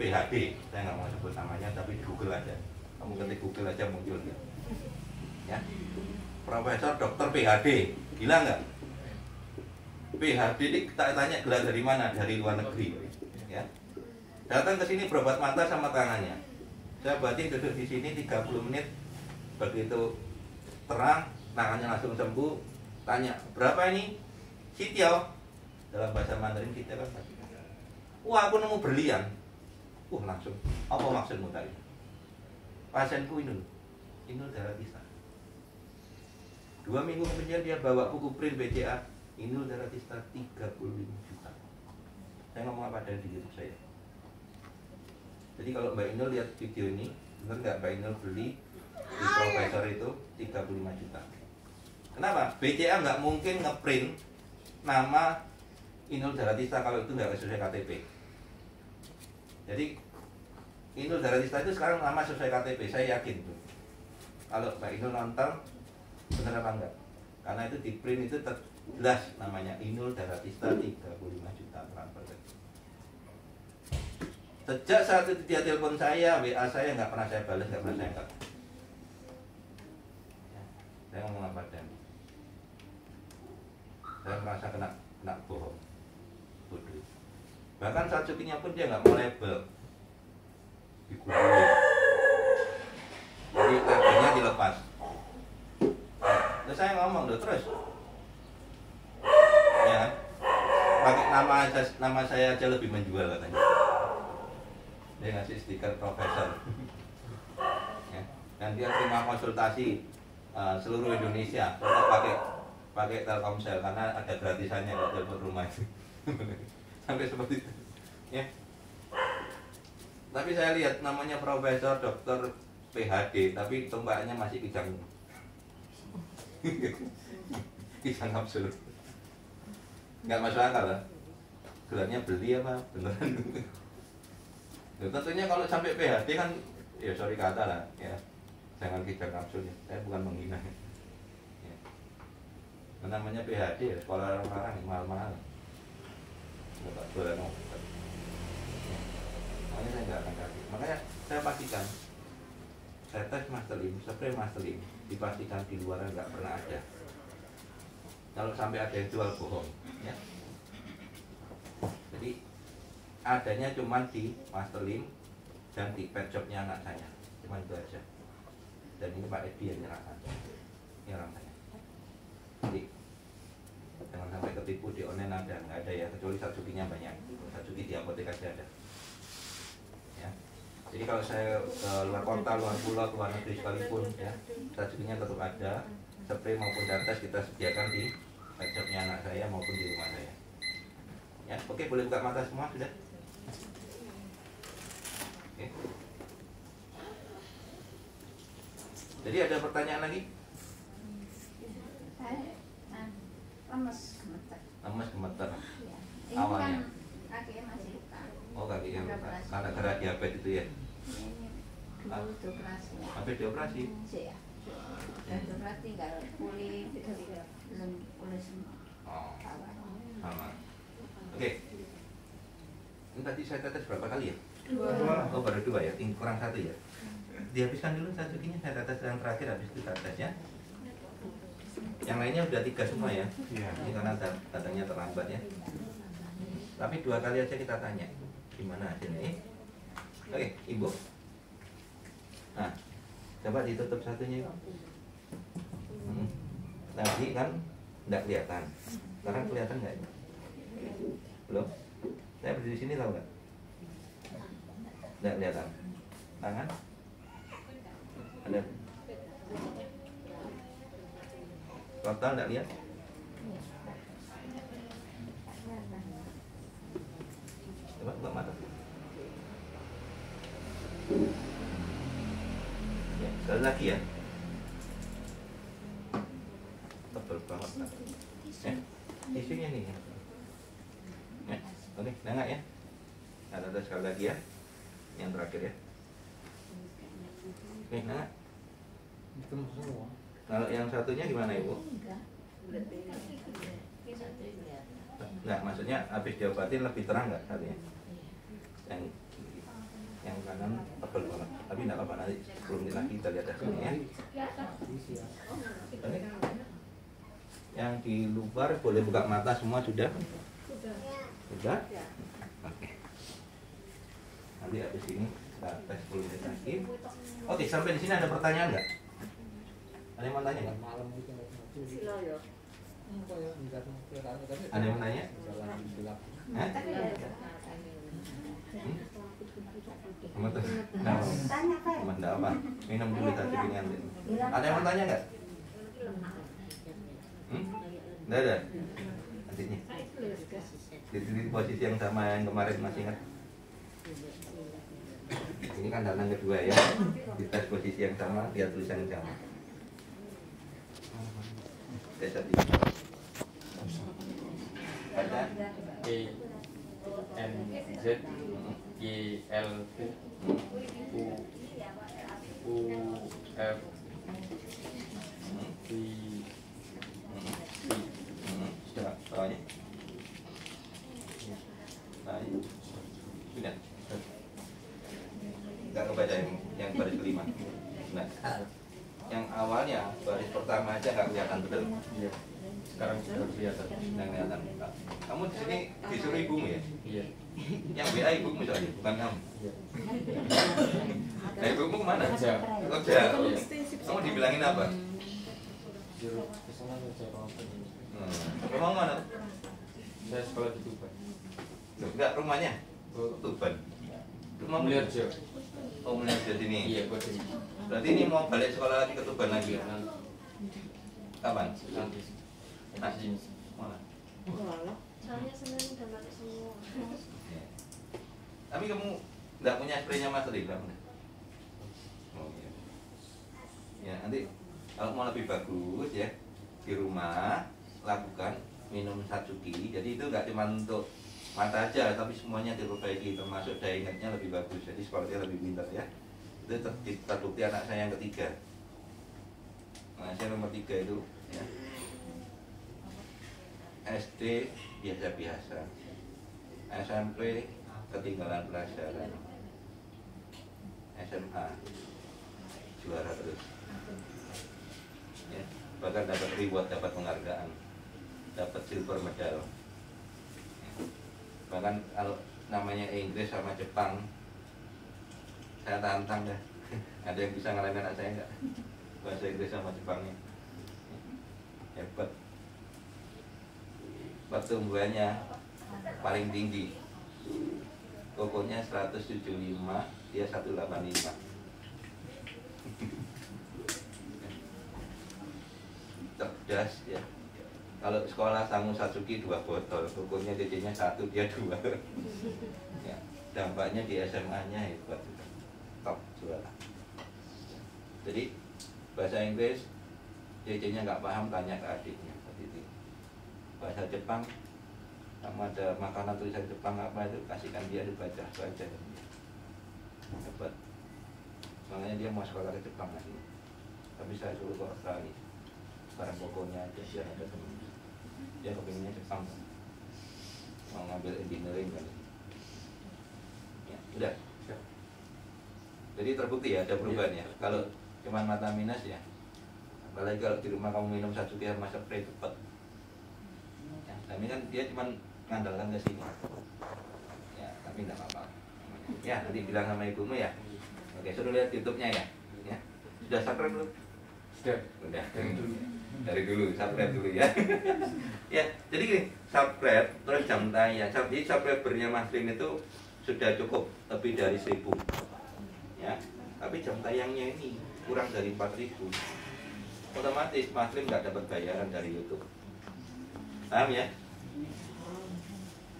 PhD, saya nggak mau sebut namanya, tapi di Google aja. Kamu ketik Google aja muncul dia. Ya, profesor dokter PhD, gila nggak? PhD ini kita tanya gelar dari mana? Dari luar negeri, ya. Datang ke sini berobat mata sama tangannya. Saya buatin duduk di sini 30 menit, begitu terang, tangannya langsung sembuh. Tanya, berapa ini? Sitiao. Dalam bahasa Mandarin kita kan. Wah, aku nemu berlian. Langsung. Apa maksudmu tadi? Pasienku Inul Daratista. 2 minggu kemudian dia bawa buku print BCA Inul Daratista 35 juta. Saya ngomong apa dari di YouTube saya. Jadi kalau Mbak Inul lihat video ini, benar nggak Mbak Inul beli di profesor itu 35 juta. Kenapa? BCA nggak mungkin ngeprint nama Inul Daratista kalau itu nggak sesuai KTP. Jadi Inul Daratista itu sekarang nama sesuai KTP, saya yakin tuh. Kalau Mbak Inul nonton, benar apa enggak? Karena itu di print itu jelas namanya Inul Daratista 35 juta transfer. Sejak saat itu dia telepon saya, WA saya nggak pernah saya balas, nggak pernah saya angkat. Saya ngomong apa dan saya merasa kena bohong, bodoh. Bahkan saat syutingnya pun dia nggak mau label, digugulin. Jadi labelnya dilepas. Terus saya ngomong terus, ya, pakai nama saya aja lebih menjual katanya. Dia ngasih stiker profesor, ya. Dan dia terima konsultasi seluruh Indonesia, tetap pakai Telkomsel karena ada gratisannya kalau telepon rumah itu. Sampai seperti itu, ya. Tapi saya lihat namanya Profesor Dr. PHD tapi tumpahannya masih kijang. Kijang kapsul. Nggak masuk akal lah. Gelarnya beli apa beneran? Nah, tentunya kalau sampai PHD kan, ya sorry kata lah, ya jangan kijang kapsul ya. Saya bukan menghina. Ya. Namanya PHD ya, sekolah orang-orang mahal-mahal. Nggak jualan obat. Ya. Makanya saya nggak akan kasih. Makanya saya pastikan, saya tes Mastelim, spray Mastelim, dipastikan di luar nggak pernah ada. Kalau sampai ada yang jual bohong, ya. Jadi adanya cuma di Mastelim dan di pet shopnya anak saya, cuma itu aja. Dan ini Pak Edi yang nyerahkan, ini orang saya. Jadi jangan sampai ketipu di online, ada nggak ada ya, kecuali Satsukinya banyak. Satsuki di apotek aja ada. Ya. Jadi kalau saya ke luar kota, luar pulau, luar negeri sekalipun, ya Satsukinya tetap ada. Spray maupun Dartes kita sediakan di pet shopnya anak saya maupun di rumah saya. Ya, oke, boleh buka mata semua sudah. Oke. Jadi ada pertanyaan lagi? Lemes gemeter. Lemes gemeter. Iya. Ini Awalnya. kan kakinya masih luka. Oh, kakinya luka. Karena gara diabetes itu ya. Ini dulu dioperasi. Habis dioperasi. Iya. Dan dioperasi tinggal pulih, belum pulih semua. Oh, sama. Oke. Ini tadi saya tetes berapa kali ya? 2. Oh, baru 2 ya, kurang 1 ya. Dihabiskan dulu Satsukinya, saya tetes yang terakhir, habis itu tetes ya. Yang lainnya udah 3 semua ya. Ini karena datanya terlambat ya. Tapi 2 kali aja kita tanya gimana hasilnya. Oke, Ibu. Nah, coba ditutup satunya. Tadi kan nggak kelihatan. Sekarang kelihatan nggak? Belum? Saya berdiri di sini tahu nggak? Nggak kelihatan. Tangan? Ada? Total nggak lihat? Coba buka mata. Ya, sekali lagi ya. Tebel banget. Isunya nih. Ya, oke, nengak ya. Ada sekali lagi ya. Yang terakhir ya. Oke, nengak. Kalau yang satunya gimana Ibu? Enggak, maksudnya habis diobatin lebih terang nggak satunya? Yang kanan tebel banget. Tapi nggak apa-apa, nanti 10 menit lagi kita lihat hasilnya ya. Oke. Yang di luar boleh buka mata semua sudah? Sudah? Oke. Nanti habis ini kita tes 10 menit lagi. Oke, sampai di sini ada pertanyaan nggak? Ada yang mau tanya nggak? Ada yang mau tanya? Hah? Enggak apa? Minum dulu tadi pingin. Ada yang mau tanya nggak? Nggak ada. Nantinya. Di posisi yang sama yang kemarin masih ingat? Ini kan datang kedua ya. Di tes posisi yang sama, lihat tulisan yang sama. Tes tadi. Baca. E N Z Y L T U F V Sudah, bawahnya. Sudah. Enggak kebaca yang baris kelima. Nah, yang awalnya baris pertama aja nggak kelihatan betul. Iya. Sekarang sudah kelihatan. Nggak kelihatan. Kamu di sini disuruh ibumu ya? Iya. Yang WA ibumu soalnya, bukan kamu. Iya. Nah, ibumu kemana? Kerja. Kerja. Kamu dibilangin apa? Suruh kesana saja kalau Rumah mana? saya sekolah di Tuban. Loh, enggak, rumahnya? Tuban. Rumah Mulyorejo. Oh, Mulyorejo sini. Iya, buat ini. Berarti ini mau balik sekolah lagi ke Tuban lagi? Nanti. Kapan? Nanti. Nah, Sini. mana? Soalnya Senin udah balik semua. Tapi kamu enggak punya spraynya Mas Ri, enggak punya? Oh iya. nanti kalau mau lebih bagus ya di rumah lakukan minum Satsuki. Jadi itu nggak cuma untuk mata aja, tapi semuanya diperbaiki, termasuk daya ingatnya lebih bagus. Jadi sekolahnya lebih pintar ya. Itu terbukti anak saya yang ketiga. Nah, saya nomor 3 itu ya. SD biasa-biasa, SMP ketinggalan pelajaran, SMA juara terus ya. Bahkan dapat reward, dapat penghargaan, dapat silver medal ya. Bahkan kalau namanya Inggris sama Jepang saya tantang ya. Ada yang bisa ngalahin anak saya nggak? Bahasa Inggris sama Jepangnya hebat. Pertumbuhannya paling tinggi, kokonya 175, dia 185. Cerdas ya. Kalau sekolah Sangu Satsuki 2 botol, kokonya DC-nya 1, dia 2. Ya, dampaknya di SMA-nya hebat, top juara. Jadi bahasa Inggris DC-nya nggak paham, tanya ke adiknya. Bahasa Jepang sama ada makanan tulisan Jepang apa itu, kasihkan dia dibaca hebat. Makanya dia mau sekolah ke Jepang lagi, tapi saya suruh ke Australia. Barang pokoknya aja biar ada teman. Dia kepinginnya Jepang, mau ngambil engineering kan. Ya, udah. Jadi terbukti ya ada perubahan ya. Kalau cuma mata minus ya, apalagi kalau di rumah kamu minum Satsuki sama spray cepat. Tapi kan dia cuma ngandalkan ke sini ya, tapi enggak apa-apa ya. Nanti bilang sama ibumu ya. Oke, suruh lihat YouTube-nya ya. Ya, sudah subscribe belum? Sudah. Udah. Dari dulu subscribe dulu ya. Ya, jadi gini, subscribe terus jam tayang. Jadi subscribernya Mas Lim itu sudah cukup lebih dari 1000 ya, tapi jam tayangnya ini kurang dari 4000. Otomatis Mas Lim nggak dapat bayaran dari YouTube. Paham ya?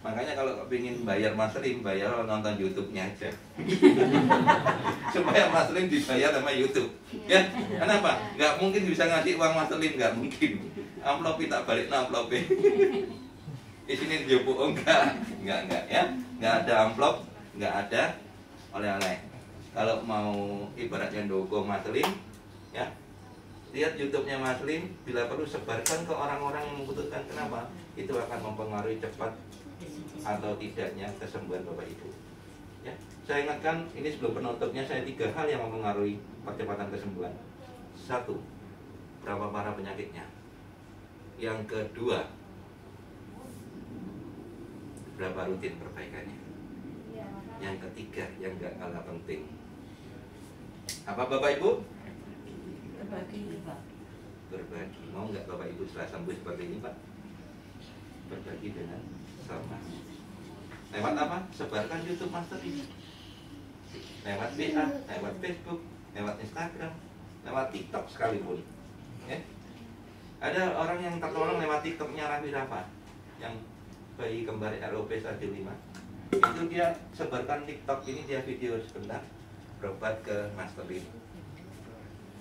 Makanya kalau ingin bayar Mas Lim, bayar nonton YouTube-nya aja. Supaya Mas Lim dibayar sama YouTube. Ya, kenapa? Nggak mungkin bisa ngasih uang Mas Lim, nggak mungkin. Amplop tak balik amplop. Di sini jopo enggak ya. Nggak ada amplop, nggak ada oleh-oleh. Kalau mau ibaratnya dukung Mas Lim, ya. Lihat YouTube-nya Mas Lim, bila perlu sebarkan ke orang-orang yang membutuhkan. Kenapa? Itu akan mempengaruhi cepat atau tidaknya kesembuhan Bapak Ibu. Ya, saya ingatkan ini sebelum penutupnya, saya 3 hal yang mempengaruhi percepatan kesembuhan. 1, berapa parah penyakitnya. Yang kedua, berapa rutin perbaikannya. Yang ketiga, yang gak kalah penting, apa Bapak Ibu? Berbagi. Mau nggak Bapak Ibu setelah sembuh seperti ini Pak? Berbagi dengan sama. Lewat apa? Sebarkan YouTube Master ini. Lewat WA, lewat Facebook, lewat Instagram, lewat TikTok sekalipun. Ya. Ada orang yang tertolong lewat TikToknya Raffi Rafa, yang bayi kembar ROP stadium 5. Itu dia sebarkan TikTok ini, dia video sebentar berobat ke Master Lim.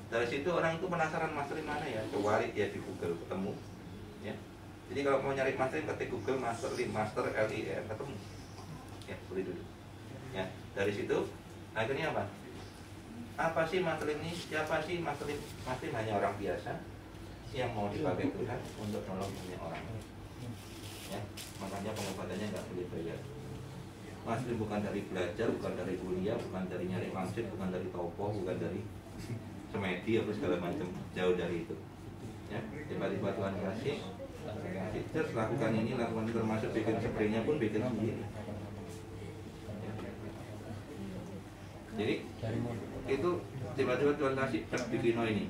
Dari situ orang itu penasaran Master Lim mana ya, kecuali dia di Google ketemu ya. Jadi kalau mau nyari Master Lim, ketik Google Master Lim, Master LIM, ketemu ya, boleh dulu ya. Dari situ akhirnya apa? Apa sih Master Lim ini? Siapa sih Master Lim? Master Lim hanya orang biasa yang mau dipakai Tuhan untuk nolong banyak orang ya. Makanya pengobatannya nggak boleh bayar. Master Lim bukan dari belajar, bukan dari kuliah, bukan dari nyari maksud, bukan dari topo, bukan dari semedi atau segala macam, jauh dari itu ya. Tiba-tiba Tuhan kasih, terus lakukan ini, lakukan itu, termasuk bikin spraynya pun bikin sendiri ya. Jadi itu tiba-tiba Tuhan kasih bikin ini,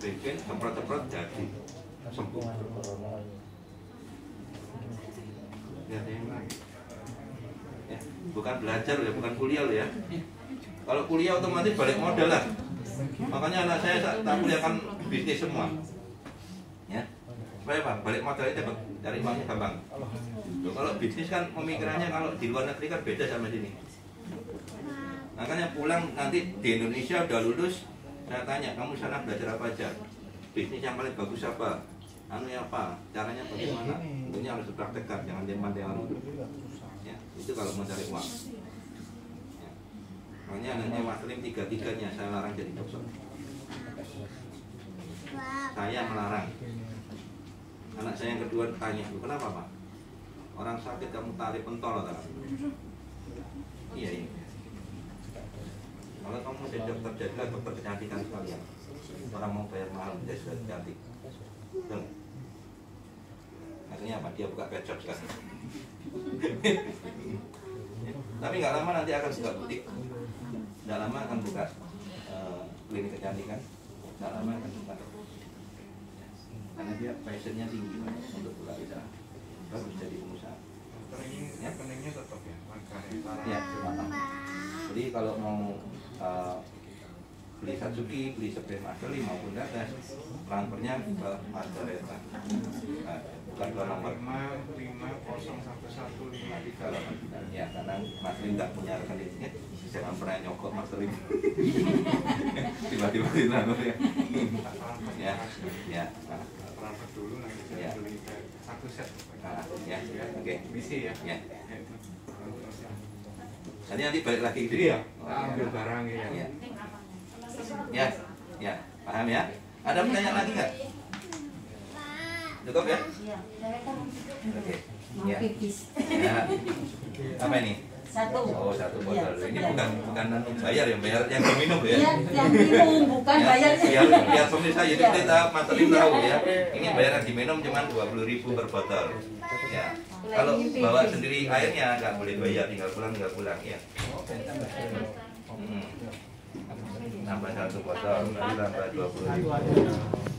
bikin semprot-semprot jadi sembuh ya. Ya, bukan belajar ya, bukan kuliah ya. Kalau kuliah otomatis balik modal lah. Makanya anak saya tak kuliahkan bisnis semua. Ya. Supaya apa? Balik modal itu cari uangnya gampang. Kalau bisnis kan pemikirannya kalau di luar negeri kan beda sama sini. Makanya pulang nanti di Indonesia udah lulus, Saya tanya, kamu sana belajar apa aja? Bisnis yang paling bagus apa? Anunya apa? Caranya bagaimana? Tentunya harus dipraktekkan, jangan diam teori. Ya, itu kalau mau cari uang. Ya. Makanya anaknya Mas Lim tiga-tiganya saya larang jadi dokter. Saya melarang. Anak saya yang kedua tanya, kenapa Pak? Orang sakit kamu tarik pentol atau? Iya ini. Kalau kamu jadi dokter, jadilah dokter kecantikan sekalian. Orang mau bayar mahal, dia sudah cantik. Betul. Akhirnya apa? Dia buka pet shop sekarang. Tapi nggak lama nanti akan buka butik. Nggak lama akan buka klinik kecantikan. Nggak lama akan buka. Karena dia passionnya tinggi untuk buka usaha. Bagus jadi pengusaha. Rekeningnya tetap ya, Ya, jadi kalau mau beli Satsuki, beli spray Masterly maupun Gagas, transfernya ke Mastereta. Bukan ke nomor 5501115. Ya, karena Mas Lim nggak punya rekeningnya, jangan pernah nyokot Masterly. Tiba-tiba dilakukan ya. Ya, transfer dulu nanti saya beli satu set. Ya, oke. Bisa ya. Ya. Nanti balik lagi gitu ya. Ambil barang ya. Ya, ya, paham ya? Ada pertanyaan lagi nggak? Cukup ya? Oke. Ya. Ya. Apa ini? Satu. Oh, satu botol. Ini bukan bayar ya, bayar yang diminum ya. Iya, yang minum bukan bayarnya. Biar pemirsa jadi kita Mas Lim tahu ya. Ini bayar yang diminum cuma 20.000 per botol. Ya. Kalau bawa sendiri airnya nggak boleh bayar, tinggal pulang ya. Nambah satu botol, nanti nambah 20.000.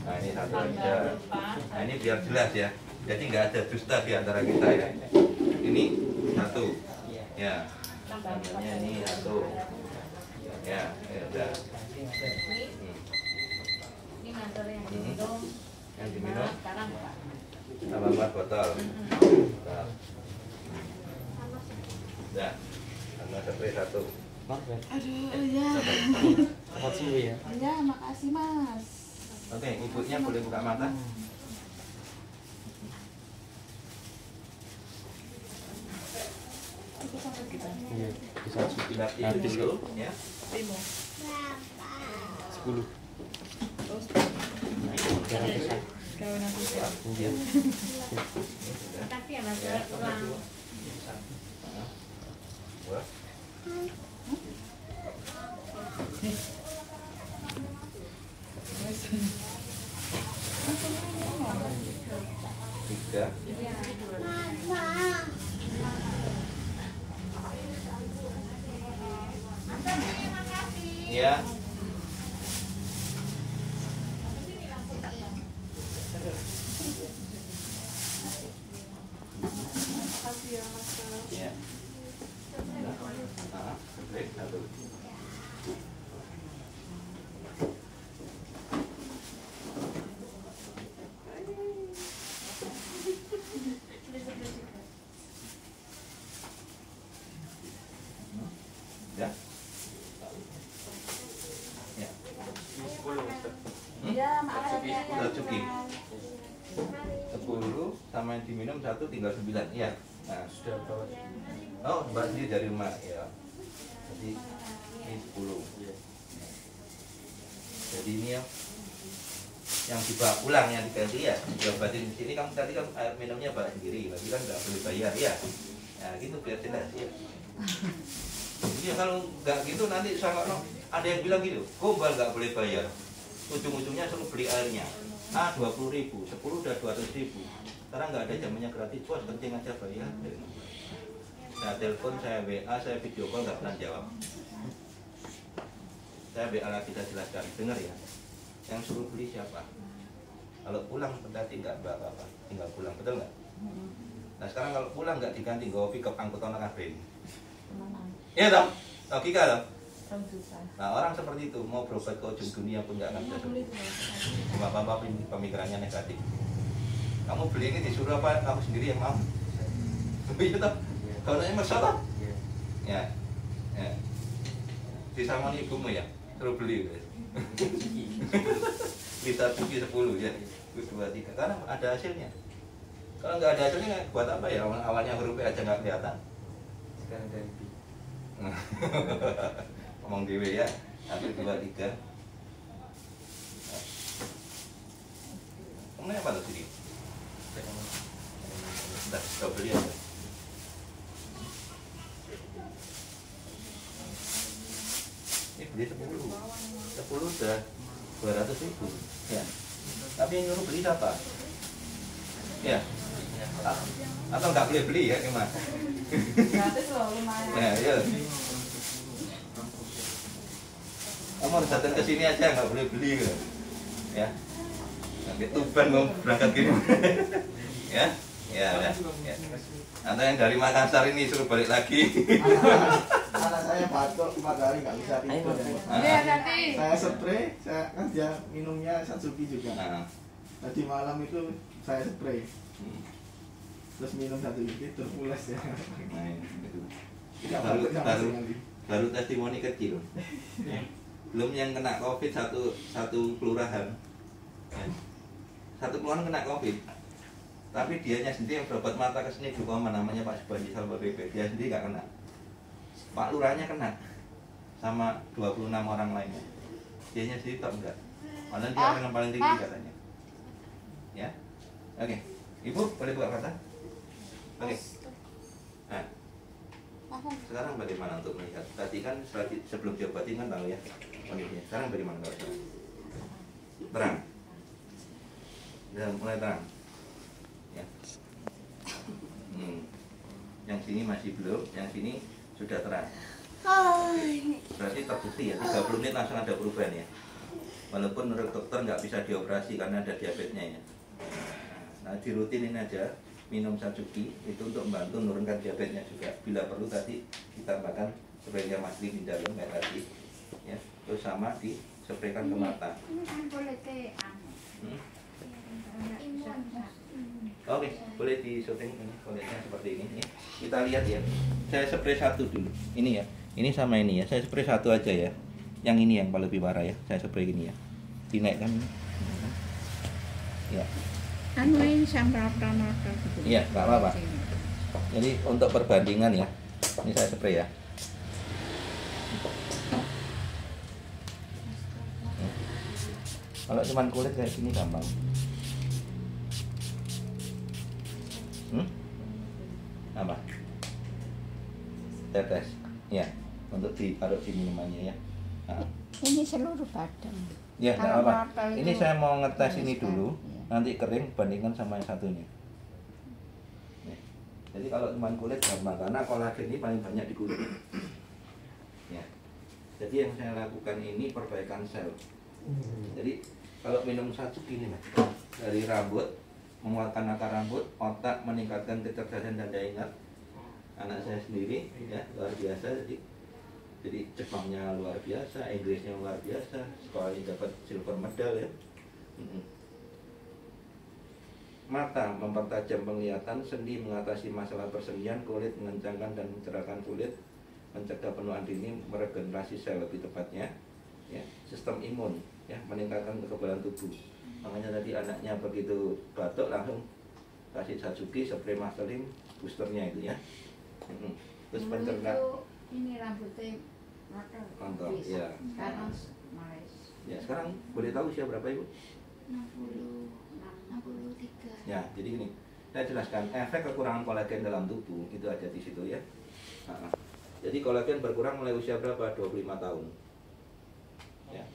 Nah ini satu aja. Nah ini biar jelas ya. Jadi nggak ada dusta di antara kita ya. Ini satu. Ya. Namanya ini satu. Ya, ya udah. Ini ngantor yang diminum. Yang diminum. Sekarang Pak. Tambah 4 botol. Ya. Tambah spray satu. Aduh, ya. Selamat subuh ya. Ya, makasih Mas. Oke, ibunya boleh buka mata. Iya, bisa Nanti dulu ya. 10. Jangan besar. Iya. Makasih ya Mas, pulang. Tiga. Ya. Ya. Baik, satu. Ya. Ya. Ya, makasih ya. Udah cukup. 10 sama yang diminum satu tinggal 9 ya. Nah, Sudah bawa. oh, Mbak sendiri dari rumah ya. Jadi ini 10. Jadi ini yang dibawa pulang yang diganti ya. Diobatin di sini kamu tadi kan air minumnya bawa sendiri, tapi kan nggak boleh bayar ya. Nah, gitu biar jelas ya. Jadi kalau nggak gitu nanti sama ada yang bilang gitu, gombal nggak boleh bayar. Ujung-ujungnya suruh beli airnya. 20.000, 10 udah 200.000. Sekarang nggak ada zamannya gratis, bos kencing aja bayar. Saya telepon, saya WA, saya video call nggak pernah jawab. Saya WA lagi, saya jelaskan, dengar ya. Yang suruh beli siapa? Kalau pulang berarti nggak apa-apa, tinggal pulang, betul nggak? Nah sekarang kalau pulang nggak diganti, nggak pick up angkutan kabin. Iya dong, logika dong. Nah orang seperti itu mau berobat ke ujung dunia pun nggak akan bisa sembuh. Cuma bapak pemikirannya negatif. Kamu beli ini disuruh apa? Kamu sendiri yang mau. Iya toh. Kalau nanya masalah. Ya. Ya. Disamoni ibumu ya, suruh beli. Liter cuci 10 ya. 2, 3 karena ada hasilnya. Kalau nggak ada hasilnya buat apa ya? Awalnya huruf B aja nggak kelihatan. Sekarang dari B. Ngomong dewe ya. 1, 2, 3. Ini apa tuh sini? Udah, double ya. Ini beli 10 udah 200.000 ya. Tapi yang nyuruh beli siapa? Ya. Atau nggak boleh beli ya gimana? Gratis loh, lumayan. Ya, ya. Kamu harus datang ke sini aja nggak boleh beli gitu. Ya. Nanti Tuban mau berangkat gini. Ya. Ya, ya. Ya. Atau yang dari Makassar ini suruh balik lagi. Anak saya batuk 4 hari nggak bisa tidur. Iya, nanti. Saya spray, saya kan dia minumnya Satsuki juga. Tadi malam itu saya spray. Terus minum 1 biji terpulas ya. Nah, itu. Baru testimoni kecil. Ya. Belum yang kena COVID satu kelurahan. Ya. Satu kelurahan kena COVID. Tapi dianya sendiri yang berobat mata ke sini glaucoma, namanya Pak Subandi Salwa BP. Dia sendiri nggak kena. Pak Lurahnya kena sama 26 orang lainnya. Dianya sendiri tak enggak. Malah dia orang yang paling tinggi katanya. Ya. Oke. Ibu boleh buka mata? Oke. Nah. Sekarang bagaimana untuk melihat? Tadi kan sebelum diobatin kan tahu ya kondisinya. Sekarang bagaimana kalau sekarang? Terang. Udah mulai terang. Ya. Yang sini masih belum, yang sini sudah terang. Berarti terbukti ya, 30 menit langsung ada perubahan ya. Walaupun menurut dokter nggak bisa dioperasi karena ada diabetesnya ya. Nah, dirutinin aja, minum Satsuki itu untuk membantu menurunkan diabetesnya juga. Bila perlu tadi ditambahkan spraynya Masli di dalam kayak tadi, ya. Terus sama dispraykan ke mata. Oke, boleh di syuting ini kulitnya seperti ini. Ya. Kita lihat ya. Saya spray satu dulu. Ini ya. Ini sama ini ya. Saya spray satu aja ya. Yang ini yang lebih parah ya. Saya spray gini ya. Dinaikkan. Ya. Anuin samprotan. Iya, nggak apa-apa. Jadi untuk perbandingan ya. Ini saya spray ya. Kalau cuman kulit kayak gini gampang. Apa? Tetes. Ya, untuk ditaruh di minumannya ya. Nah. Ini seluruh badan. Ya, enggak apa. Ini saya mau ngetes ini dulu. Nanti kering bandingkan sama yang satunya. Ya. Jadi kalau cuma kulit gampang karena kolagen ini paling banyak di kulit. Ya. Jadi yang saya lakukan ini perbaikan sel. Jadi kalau minum Satsuki ini dari rambut, menguatkan akar rambut, otak, meningkatkan kecerdasan dan daya ingat. Anak saya sendiri ya luar biasa, jadi Jepangnya luar biasa, Inggrisnya luar biasa, sekolahnya dapat silver medal ya. Mata mempertajam penglihatan, sendi mengatasi masalah persenian, kulit mengencangkan dan mencerahkan kulit, mencegah penuaan dini, meregenerasi sel lebih tepatnya. Ya, sistem imun ya meningkatkan kekebalan tubuh. Makanya tadi anaknya begitu batuk langsung kasih Satsuki, spray Mastelim, boosternya itu ya. Terus pencernaan. Ini rambutnya Mantap, ya. Sekarang Ya, sekarang boleh tahu usia berapa Ibu? 63. Ya, jadi gini. Saya jelaskan efek kekurangan kolagen dalam tubuh itu ada di situ ya. Nah, jadi kolagen berkurang mulai usia berapa? 25 tahun. Ya.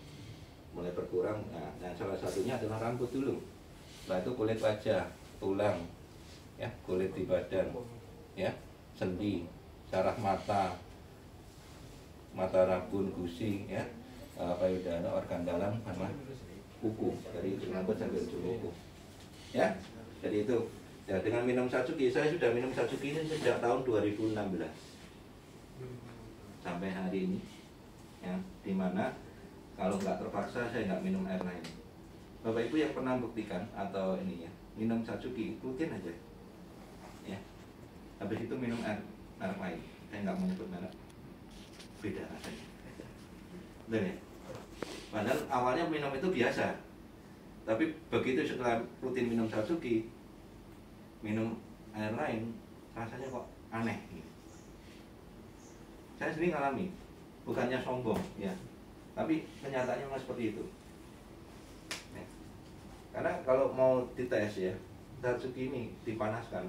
Mulai berkurang. Nah, dan salah satunya adalah rambut dulu. Setelah itu kulit wajah, tulang, ya, kulit di badan, ya, sendi, syaraf mata, mata rabun, gusi, ya, payudara, organ dalam, sama kuku dari ujung rambut sampai ujung kuku. Ya, jadi itu. Ya, dengan minum Satsuki, saya sudah minum Satsuki ini sejak tahun 2016 sampai hari ini, ya, dimana kalau nggak terpaksa saya nggak minum air lain. Bapak Ibu yang pernah buktikan atau ini ya, minum Satsuki rutin aja, ya. Habis itu minum air lain. Saya nggak mau nyebut merek, beda rasanya. Betul ya? Padahal awalnya minum itu biasa, tapi begitu setelah rutin minum Satsuki, minum air lain, rasanya kok aneh. Saya sering ngalami, bukannya sombong ya, tapi kenyataannya memang seperti itu. Ya. Karena kalau mau dites ya, Satsuki ini dipanaskan,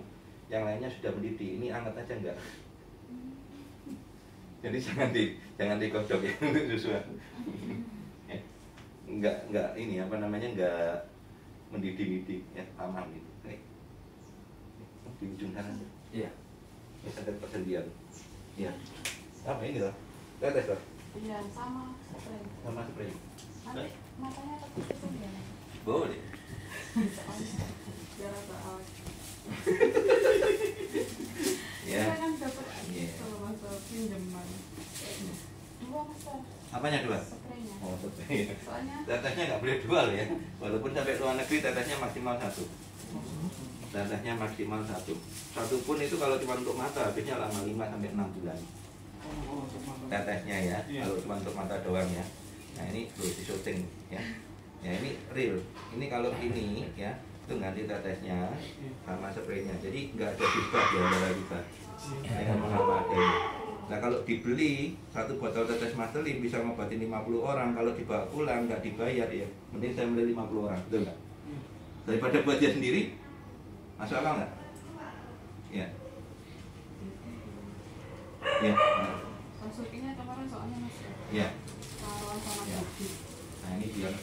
yang lainnya sudah mendidih, ini anget aja enggak. Jadi jangan dikodok ya untuk susuan. Ya. Enggak ini apa namanya, enggak mendidih-didih ya, aman gitu. Di ujung sana. Iya. Ini ada persendian. Iya. Apa ini loh? Tetes loh. Iya, sama spray. Sama spray. Nanti matanya tertutup ya. Boleh. Biar agak awet. Ya. Saya kan dapat kalau masa pinjaman. Dua masa. Apanya dua? Spraynya. Oh, spray. Soalnya Tetesnya nggak boleh dual ya. Walaupun sampai luar negeri tetesnya maksimal 1. Tetesnya maksimal 1. Satu pun itu kalau cuma untuk mata habisnya lama 5 sampai 6 bulan. Tetesnya ya, kalau cuma untuk mata doang ya. Nah ini belum di syuting ya. Ya ini real. Ini kalau ini ya, itu ganti tetesnya sama spraynya. Jadi nggak ada disbah di antara kita. Dengan sama adanya. Nah kalau dibeli satu botol tetes Masterlim bisa ngobatin 50 orang. Kalau dibawa pulang nggak dibayar ya, mending saya beli 50 orang, betul nggak? Daripada buat dia sendiri, masuk akal nggak? Ya. Ya. Satsukinya kemarin soalnya masih. Ya. Taruhan sama Ya. daging. Nah ini biar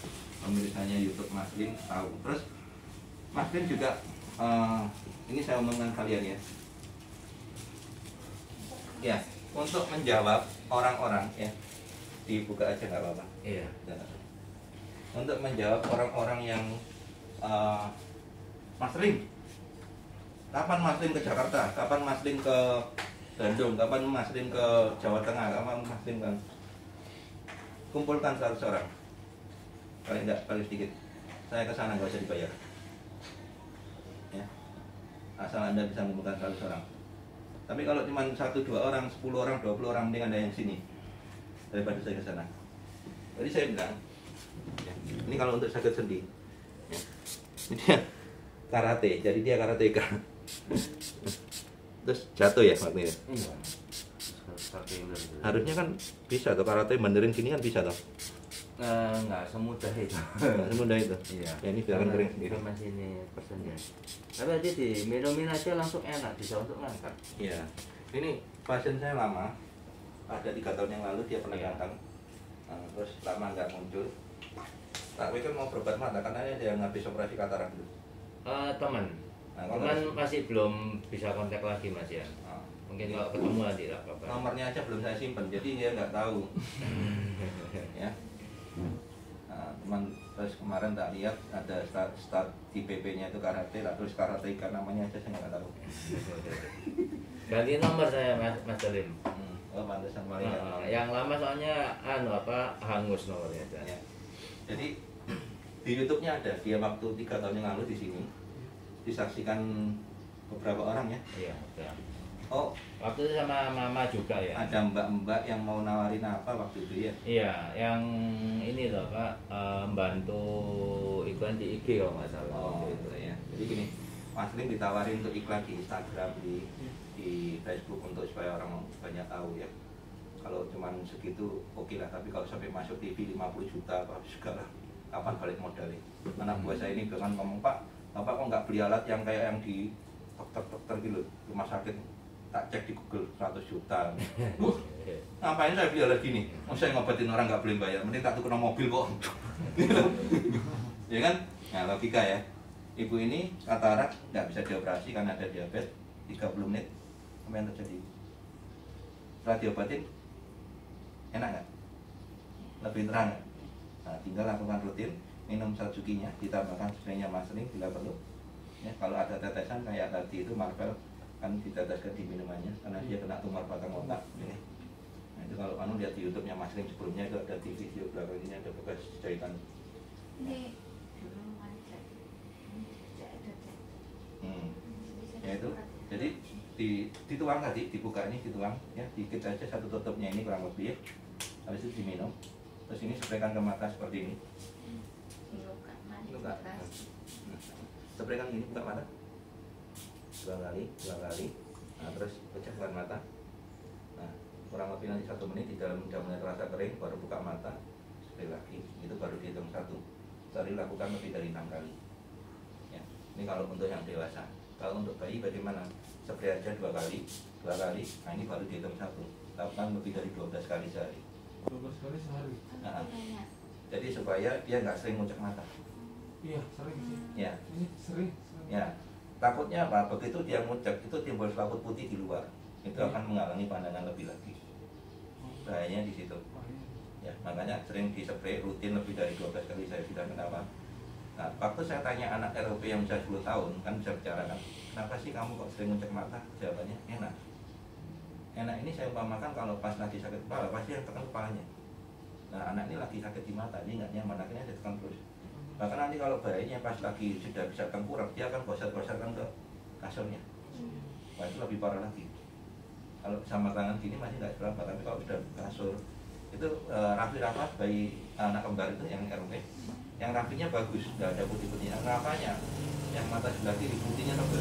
pemirsanya YouTube Mas Lin tahu. Terus Mas Lin juga ini saya omongkan kalian ya. Ya, untuk menjawab orang-orang ya, dibuka aja nggak apa-apa. Iya. Untuk menjawab orang-orang yang Mas Lin, kapan Mas Lin ke Jakarta? Kapan Mas Lin ke Bandung? Kapan Mas Lin ke Jawa Tengah? Kapan Mas Lin kan? Kumpulkan 100 orang. Paling enggak, paling sedikit. Saya ke sana nggak usah dibayar. Ya. Asal Anda bisa mengumpulkan 100 orang. Tapi kalau cuma 1, 2 orang, 10 orang, 20 orang, mending Anda yang sini daripada saya ke sana. Jadi saya bilang, ya, ini kalau untuk sakit sendi, ya, ini dia karate, jadi dia karateka. Terus jatuh ya waktu itu. Iya. Harusnya kan bisa tuh karate benerin gini kan bisa toh. Nggak semudah itu. Nggak semudah itu. Iya. Ya, ini biarkan kering sendiri. Masih ini persennya. Tapi aja diminumin aja langsung enak, bisa untuk ngangkat. Iya. Ini pasien saya lama, ada 3 tahun yang lalu dia pernah datang. Terus lama nggak muncul. Tak kan mau berobat mata karena dia habis operasi katarak dulu. Teman. Nah, Teman masih belum bisa kontak lagi Mas ya. Mungkin kalau ketemu nanti lah apa. Nomornya aja belum saya simpen, jadi dia nggak tahu. Ya. Nah, teman terus kemarin tak lihat ada start di PP-nya itu karate, terus karateka namanya aja saya nggak tahu. Ganti nomor saya Mas Dalim. Oh pantesan paling. Yang lama soalnya hangus nomornya. Ya. Jadi di YouTube-nya ada, dia waktu 3 tahun yang lalu di sini disaksikan beberapa orang ya. Iya. Ya. Oh, waktu itu sama mama juga ya. Ada mbak-mbak yang mau nawarin apa waktu itu ya? Iya, yang ini loh Pak, bantu iklan di IG kalau nggak salah. Oh, itu ya. Jadi gini, Mas Lin ditawarin untuk iklan di Instagram, di Facebook untuk supaya orang banyak tahu ya. Kalau cuman segitu oke lah, tapi kalau sampai masuk TV 50 juta apa segala, kapan balik modalnya? Karena buat saya ini dengan ngomong Pak, Bapak kok nggak beli alat yang kayak yang di dokter-dokter gitu, rumah sakit, tak cek di Google 100 juta. Ngapain saya beli alat gini? Oh, saya ngobatin orang nggak boleh bayar, mending tak tukar mobil kok. Ya kan? Nah logika ya. Ibu ini katarak nggak bisa dioperasi karena ada diabetes 30 menit. Apa yang terjadi? Setelah diobatin, enak nggak? Lebih terang nggak? Nah, tinggal lakukan rutin, minum Satsukinya, ditambahkan spraynya Mas Lin bila perlu. Ya, kalau ada tetesan kayak tadi itu Marvel kan diteteskan di minumannya karena dia kena tumor batang otak. Ini. Nah, itu kalau kamu lihat di YouTube-nya Mas Lin sebelumnya itu ada di video belakang ini ada bekas jahitan. Ini dulu aja. Ya itu. Jadi dituang tadi, dibuka ini dituang ya, dikit aja satu tutupnya ini kurang lebih ya. Habis itu diminum. Terus ini spraykan ke mata seperti ini. Buka. Spraykan gini, buka mata. 2 kali. Nah, terus pejamkan mata. Nah, kurang lebih nanti 1 menit, di dalam udah mulai terasa kering, baru buka mata, spray lagi. Itu baru dihitung 1. Sehari lakukan lebih dari 6 kali. Ya, ini kalau untuk yang dewasa. Kalau untuk bayi bagaimana? Spray aja 2 kali. Nah, ini baru dihitung 1. Lakukan lebih dari 12 kali sehari. 12 kali sehari. Nah, jadi supaya dia nggak sering ngucek mata. Iya, sering sih. Ya. Ini sering. Ya. Takutnya apa? Begitu dia ngucek itu timbul selaput putih di luar. Itu akan menghalangi pandangan lebih lagi. Bahayanya di situ. Ya, makanya sering dispray rutin lebih dari 12 kali saya bilang kenapa. Nah, waktu saya tanya anak ROP yang usia 10 tahun, kan bisa bicara kan, kenapa sih kamu kok sering ngucek mata? Jawabannya enak. Enak ini saya umpamakan kalau pas lagi sakit kepala, pasti yang tekan kepalanya. Nah, anak ini lagi sakit di mata, dia nggak nyaman, akhirnya dia tekan terus. Bahkan nanti kalau bayinya pas lagi sudah bisa tengkurap, dia akan gosar-gosarkan ke kasurnya. Wah, itu lebih parah lagi. Kalau sama tangan gini masih nggak berapa, tapi kalau sudah kasur itu rapi-rapat bayi anak kembar itu yang ROP, yang rapinya bagus, nggak ada putih-putih. Yang rapanya, yang mata sebelah kiri putihnya tebal.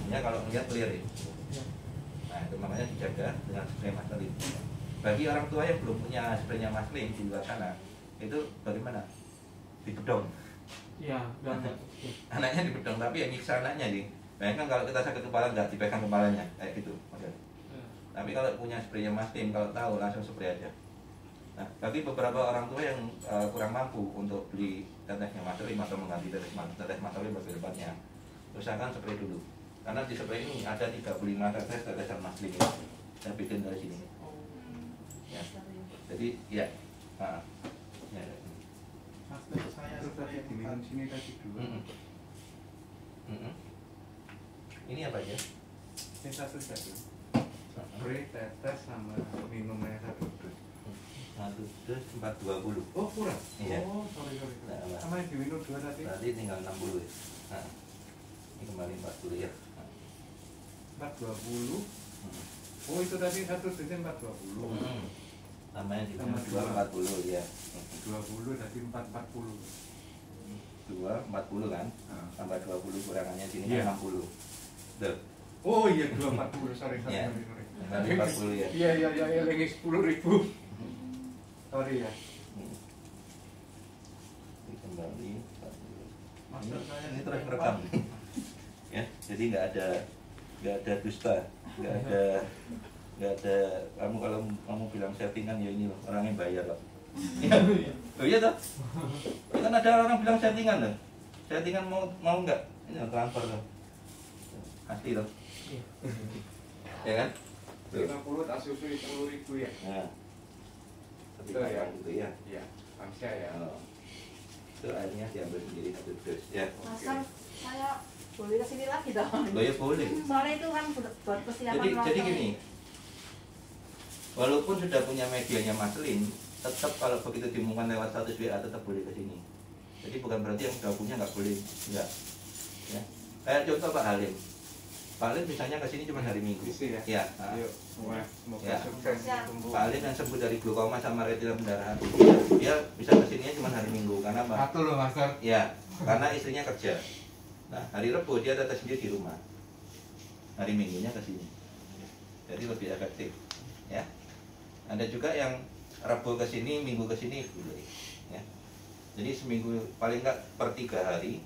Ya kalau melihat clear ya. Nah, itu makanya dijaga dengan spray Maslin. Bagi orang tua yang belum punya spraynya Maslin di luar sana, itu bagaimana? Dibedong. Iya, anaknya dibedong, tapi yang nyiksa anaknya nih. Bayangkan kalau kita sakit kepala nggak dipegang kepalanya, kayak gitu. Tapi kalau punya spraynya Maslin, kalau tahu langsung spray aja. Nah, bagi beberapa orang tua yang kurang mampu untuk beli tetesnya Maslin atau mengganti tetes Maslin bagi depannya, usahakan spray dulu. Karena di spray ini ada 35 tetesan Maslin ya. Saya bikin dari sini. Ya. Jadi ya. Ya. Maslin saya sudah diminum sini tadi dulu. Ini apa aja? Ini satu saja. Spray, tetes, sama minum air 1 dus. 1 dus 420. Oh kurang? Iya. Oh sorry. Nah, sama yang diminum 2 tadi? Berarti tinggal 60 ya. Nah, ini kembali 40 ya. 420. Oh itu tadi 1 dusnya 420. Sama yang diminum 240 ya. 20 tadi 440. 240 kan? Tambah 20 kurangannya sini Iya. kan 60. Tuh. Oh iya 240, sorry. Ya. Kembali 40 ya. Iya, lagi 10.000. Sorry ya. Ini kembali 40. Ini terus merekam. Ya, jadi nggak ada dusta, nggak ada kamu kalau kamu bilang settingan ya ini loh, orangnya bayar loh. Oh iya toh? Kan ada orang bilang settingan loh. Settingan mau nggak? Ini transfer loh. Asli loh. Ya kan? 50 tak susu 10.000 ya. Nah. Tapi Betul ya? gitu ya. Iya, Amsya ya. Itu airnya diambil sendiri 1 dus ya. Masa saya boleh kesini lagi dong? Oh ya boleh. Soalnya itu kan buat persiapan Jadi gini, walaupun sudah punya medianya Maslin, tetap kalau begitu diumumkan lewat status WA tetap boleh ke sini. Jadi bukan berarti yang sudah punya nggak boleh, enggak. Ya. Kayak contoh Pak Halim. Pak Halim misalnya ke sini cuma hari Minggu. Ya. Ya. Yuk, semoga Ya. sukses. Pak Halim yang sembuh dari glaukoma sama retina pendarahan, dia bisa ke sininya cuma hari Minggu karena apa? Satu loh, Master. Ya, karena istrinya kerja. Nah, hari Rabu dia tetes sendiri di rumah. Hari Minggunya ke sini. Jadi lebih efektif, ya. Ada juga yang Rabu ke sini, Minggu ke sini boleh, ya. Jadi seminggu paling enggak per 3 hari.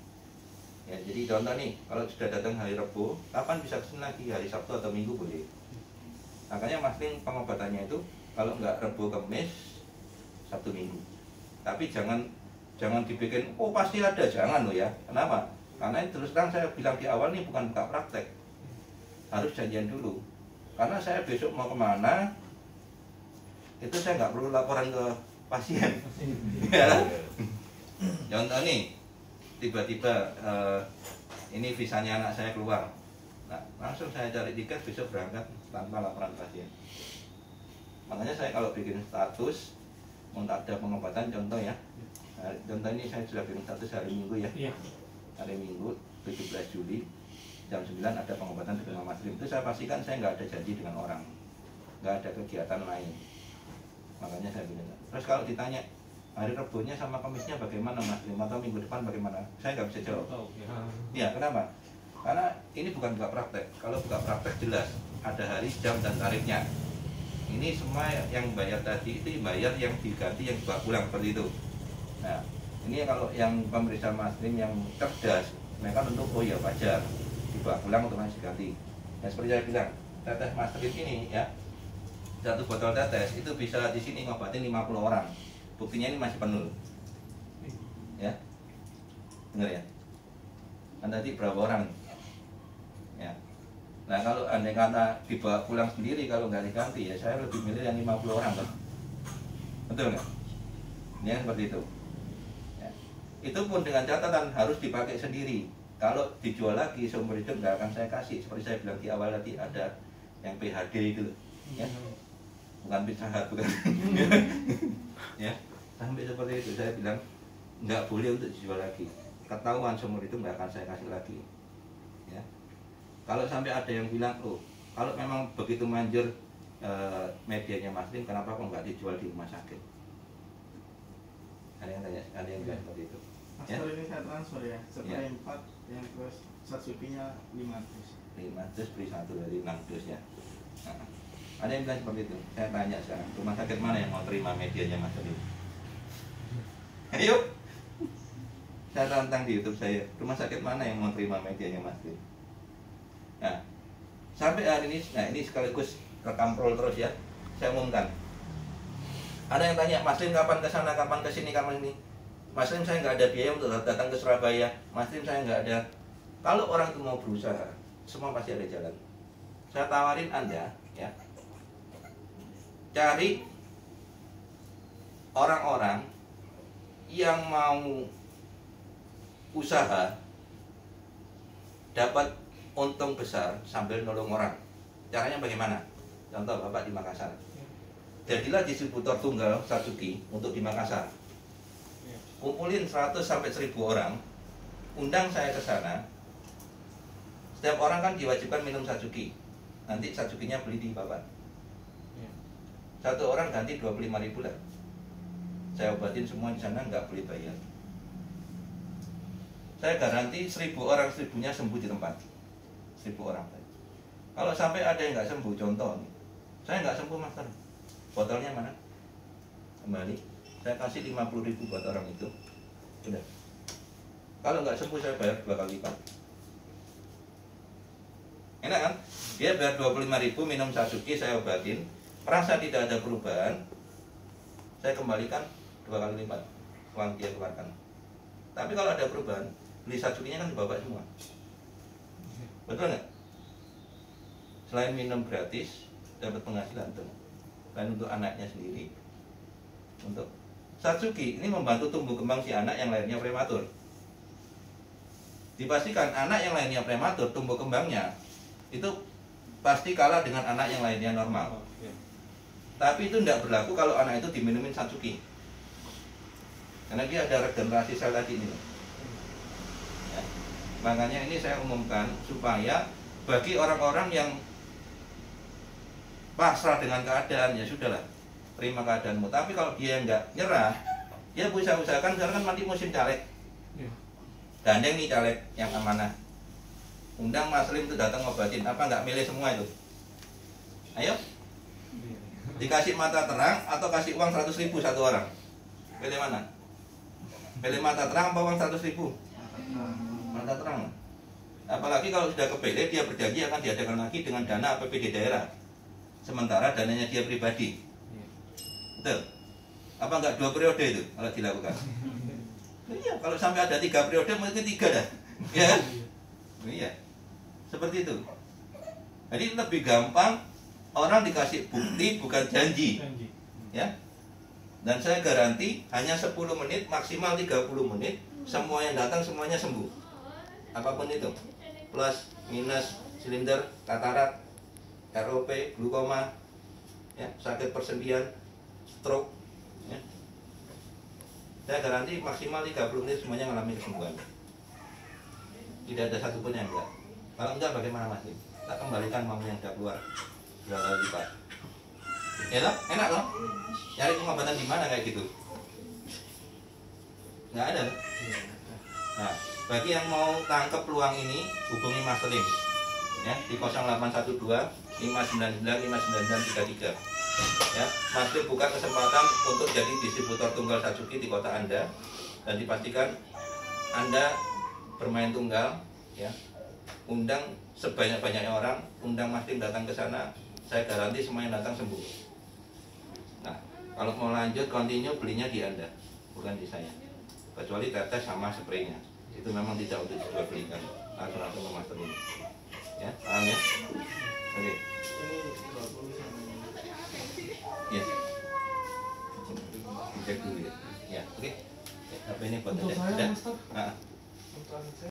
Ya, jadi contoh nih, kalau sudah datang hari Rabu, kapan bisa kesini lagi? Hari Sabtu atau Minggu boleh. Makanya Maslin pengobatannya itu kalau enggak Rabu Kamis, Sabtu Minggu. Tapi jangan dibikin oh pasti ada, jangan loh ya. Kenapa? Karena terus terang saya bilang di awal nih bukan buka praktek, harus janjian dulu. Karena saya besok mau kemana, itu saya nggak perlu laporan ke pasien. Ya. Contoh nih, tiba-tiba ini visanya anak saya keluar, nah, langsung saya cari tiket besok berangkat tanpa laporan pasien. Makanya saya kalau bikin status mau ada pengobatan, contoh ya, contoh ini saya sudah bikin status hari Minggu ya. Hari Minggu 17 Juli jam 9 ada pengobatan di rumah Maslin. Itu saya pastikan saya nggak ada janji dengan orang, nggak ada kegiatan lain. Makanya saya bilang. Terus kalau ditanya hari Rebunya sama Kamisnya bagaimana Mas Lim, atau minggu depan bagaimana, saya nggak bisa jawab. Ya, kenapa? Karena ini bukan buka praktek. Kalau buka praktek jelas ada hari, jam, dan tarifnya. Ini semua yang bayar tadi itu bayar yang diganti, yang dibawa pulang seperti itu. Nah, ini kalau yang pemeriksa Mas Lim yang cerdas, mereka untuk oh ya wajar dibawa pulang untuk diganti. Ya seperti saya bilang, tetes Mas Lim ini ya, satu botol tetes itu bisa di sini ngobatin 50 orang. Buktinya ini masih penuh. Ya. Benar ya? Kan tadi berapa orang? Ya. Nah, kalau andai kata dibawa pulang sendiri kalau nggak diganti ya saya lebih milih yang 50 orang kan. Betul nggak? Ini kan seperti itu. Ya. Itu pun dengan catatan harus dipakai sendiri. Kalau dijual lagi seumur hidup nggak akan saya kasih. Seperti saya bilang di awal tadi ada yang PHD itu, ya. Bukan Pizza Hut, bukan. Ya. Sampai seperti itu saya bilang nggak boleh untuk dijual lagi. Ketahuan seumur itu nggak akan saya kasih lagi. Ya. Kalau sampai ada yang bilang, oh kalau memang begitu manjur medianya Mas Lim, kenapa kok nggak dijual di rumah sakit? Ada yang tanya, ada yang bilang seperti itu. Mas Ya. ini saya transfer ya, spray 4 yang terus Satsuki-nya 500. 500 beli 1 dari 600 ya. Nah, ada yang bilang seperti itu. Saya tanya sekarang, rumah sakit mana yang mau terima medianya Mas Lim? Ayo, saya tantang di YouTube saya, rumah sakit mana yang mau terima medianya Mas Lim? Nah, sampai hari ini, nah ini sekaligus rekam roll terus ya, saya umumkan. Ada yang tanya, Mas Lim kapan ke sana, kapan ke sini, kapan ini? Mas Lim saya nggak ada biaya untuk datang ke Surabaya. Mas Lim saya nggak ada. Kalau orang itu mau berusaha, semua pasti ada jalan. Saya tawarin Anda, ya, cari orang-orang yang mau usaha dapat untung besar sambil nolong orang. Caranya bagaimana? Contoh Bapak di Makassar. Jadilah distributor tunggal Satsuki untuk di Makassar. Kumpulin 100 sampai 1000 orang, undang saya ke sana. Setiap orang kan diwajibkan minum Satsuki. Nanti Satsukinya beli di Bapak. Satu orang ganti 25.000 lah. Saya obatin semua di sana, nggak boleh bayar. Saya garansi 1000 orang 1000-nya sembuh di tempat. 1000 orang. Kalau sampai ada yang nggak sembuh, contoh, saya nggak sembuh Mas, botolnya mana? Kembali, saya kasih 50.000 buat orang itu. Udah. Kalau nggak sembuh saya bayar 2 kali lipat. Enak kan? Dia bayar 25.000 minum Satsuki, saya obatin. Merasa tidak ada perubahan, saya kembalikan 2 kali lipat uang dia keluarkan. Tapi kalau ada perubahan, beli Satsukinya kan di Bapak semua. Betul nggak? Selain minum gratis, dapat penghasilan tuh. Selain untuk anaknya sendiri. Untuk Satsuki ini membantu tumbuh kembang si anak yang lahirnya prematur. Dipastikan anak yang lahirnya prematur tumbuh kembangnya itu pasti kalah dengan anak yang lahirnya normal. Tapi itu tidak berlaku kalau anak itu diminumin Satsuki. Karena dia ada regenerasi sel tadi ini. Ya. Makanya ini saya umumkan supaya bagi orang-orang yang pasrah dengan keadaan, ya sudahlah, terima keadaanmu. Tapi kalau dia nggak nyerah, dia bisa usahakan. Sekarang kan nanti musim caleg. Gandeng nih caleg yang amanah. Undang Mas Lim itu datang ngobatin. Apa nggak milih semua itu? Ayo. Dikasih mata terang atau kasih uang 100.000 satu orang? Pilih mana? Pilih mata terang apa uang 100.000? Mata terang. Apalagi kalau sudah kepilih, dia berjanji akan diadakan lagi dengan dana APBD daerah. Sementara dananya dia pribadi. Betul? Apa enggak 2 periode itu kalau dilakukan? Iya, kalau sampai ada 3 periode mungkin 3 dah. Ya kan? Iya. Seperti itu. Jadi lebih gampang orang dikasih bukti bukan janji. Ya. Dan saya garansi hanya 10 menit maksimal 30 menit semua yang datang semuanya sembuh. Apapun itu. Plus, minus, silinder, katarak, ROP, glukoma, ya, sakit persendian, stroke, ya. Saya garansi maksimal 30 menit semuanya mengalami kesembuhan. Tidak ada satupun yang enggak. Kalau enggak bagaimana Mas? Tak kembalikan uang yang sudah keluar 2 kali lipat. Ya toh? Enak loh. Cari pengobatan di mana kayak gitu? Nggak ada. Nah, bagi yang mau tangkap peluang ini, hubungi Mas Lim ya di 0812 599 59933. Ya, Mas Lim buka kesempatan untuk jadi distributor tunggal Satsuki di kota Anda, dan dipastikan Anda bermain tunggal ya. Undang sebanyak-banyaknya orang, undang Mas Lim datang ke sana, saya garansi semua yang datang sembuh. Nah, kalau mau lanjut continue, belinya di Anda, bukan di saya. Kecuali tetes sama spraynya, itu memang tidak untuk dijual belikan, langsung ke Mas Lim.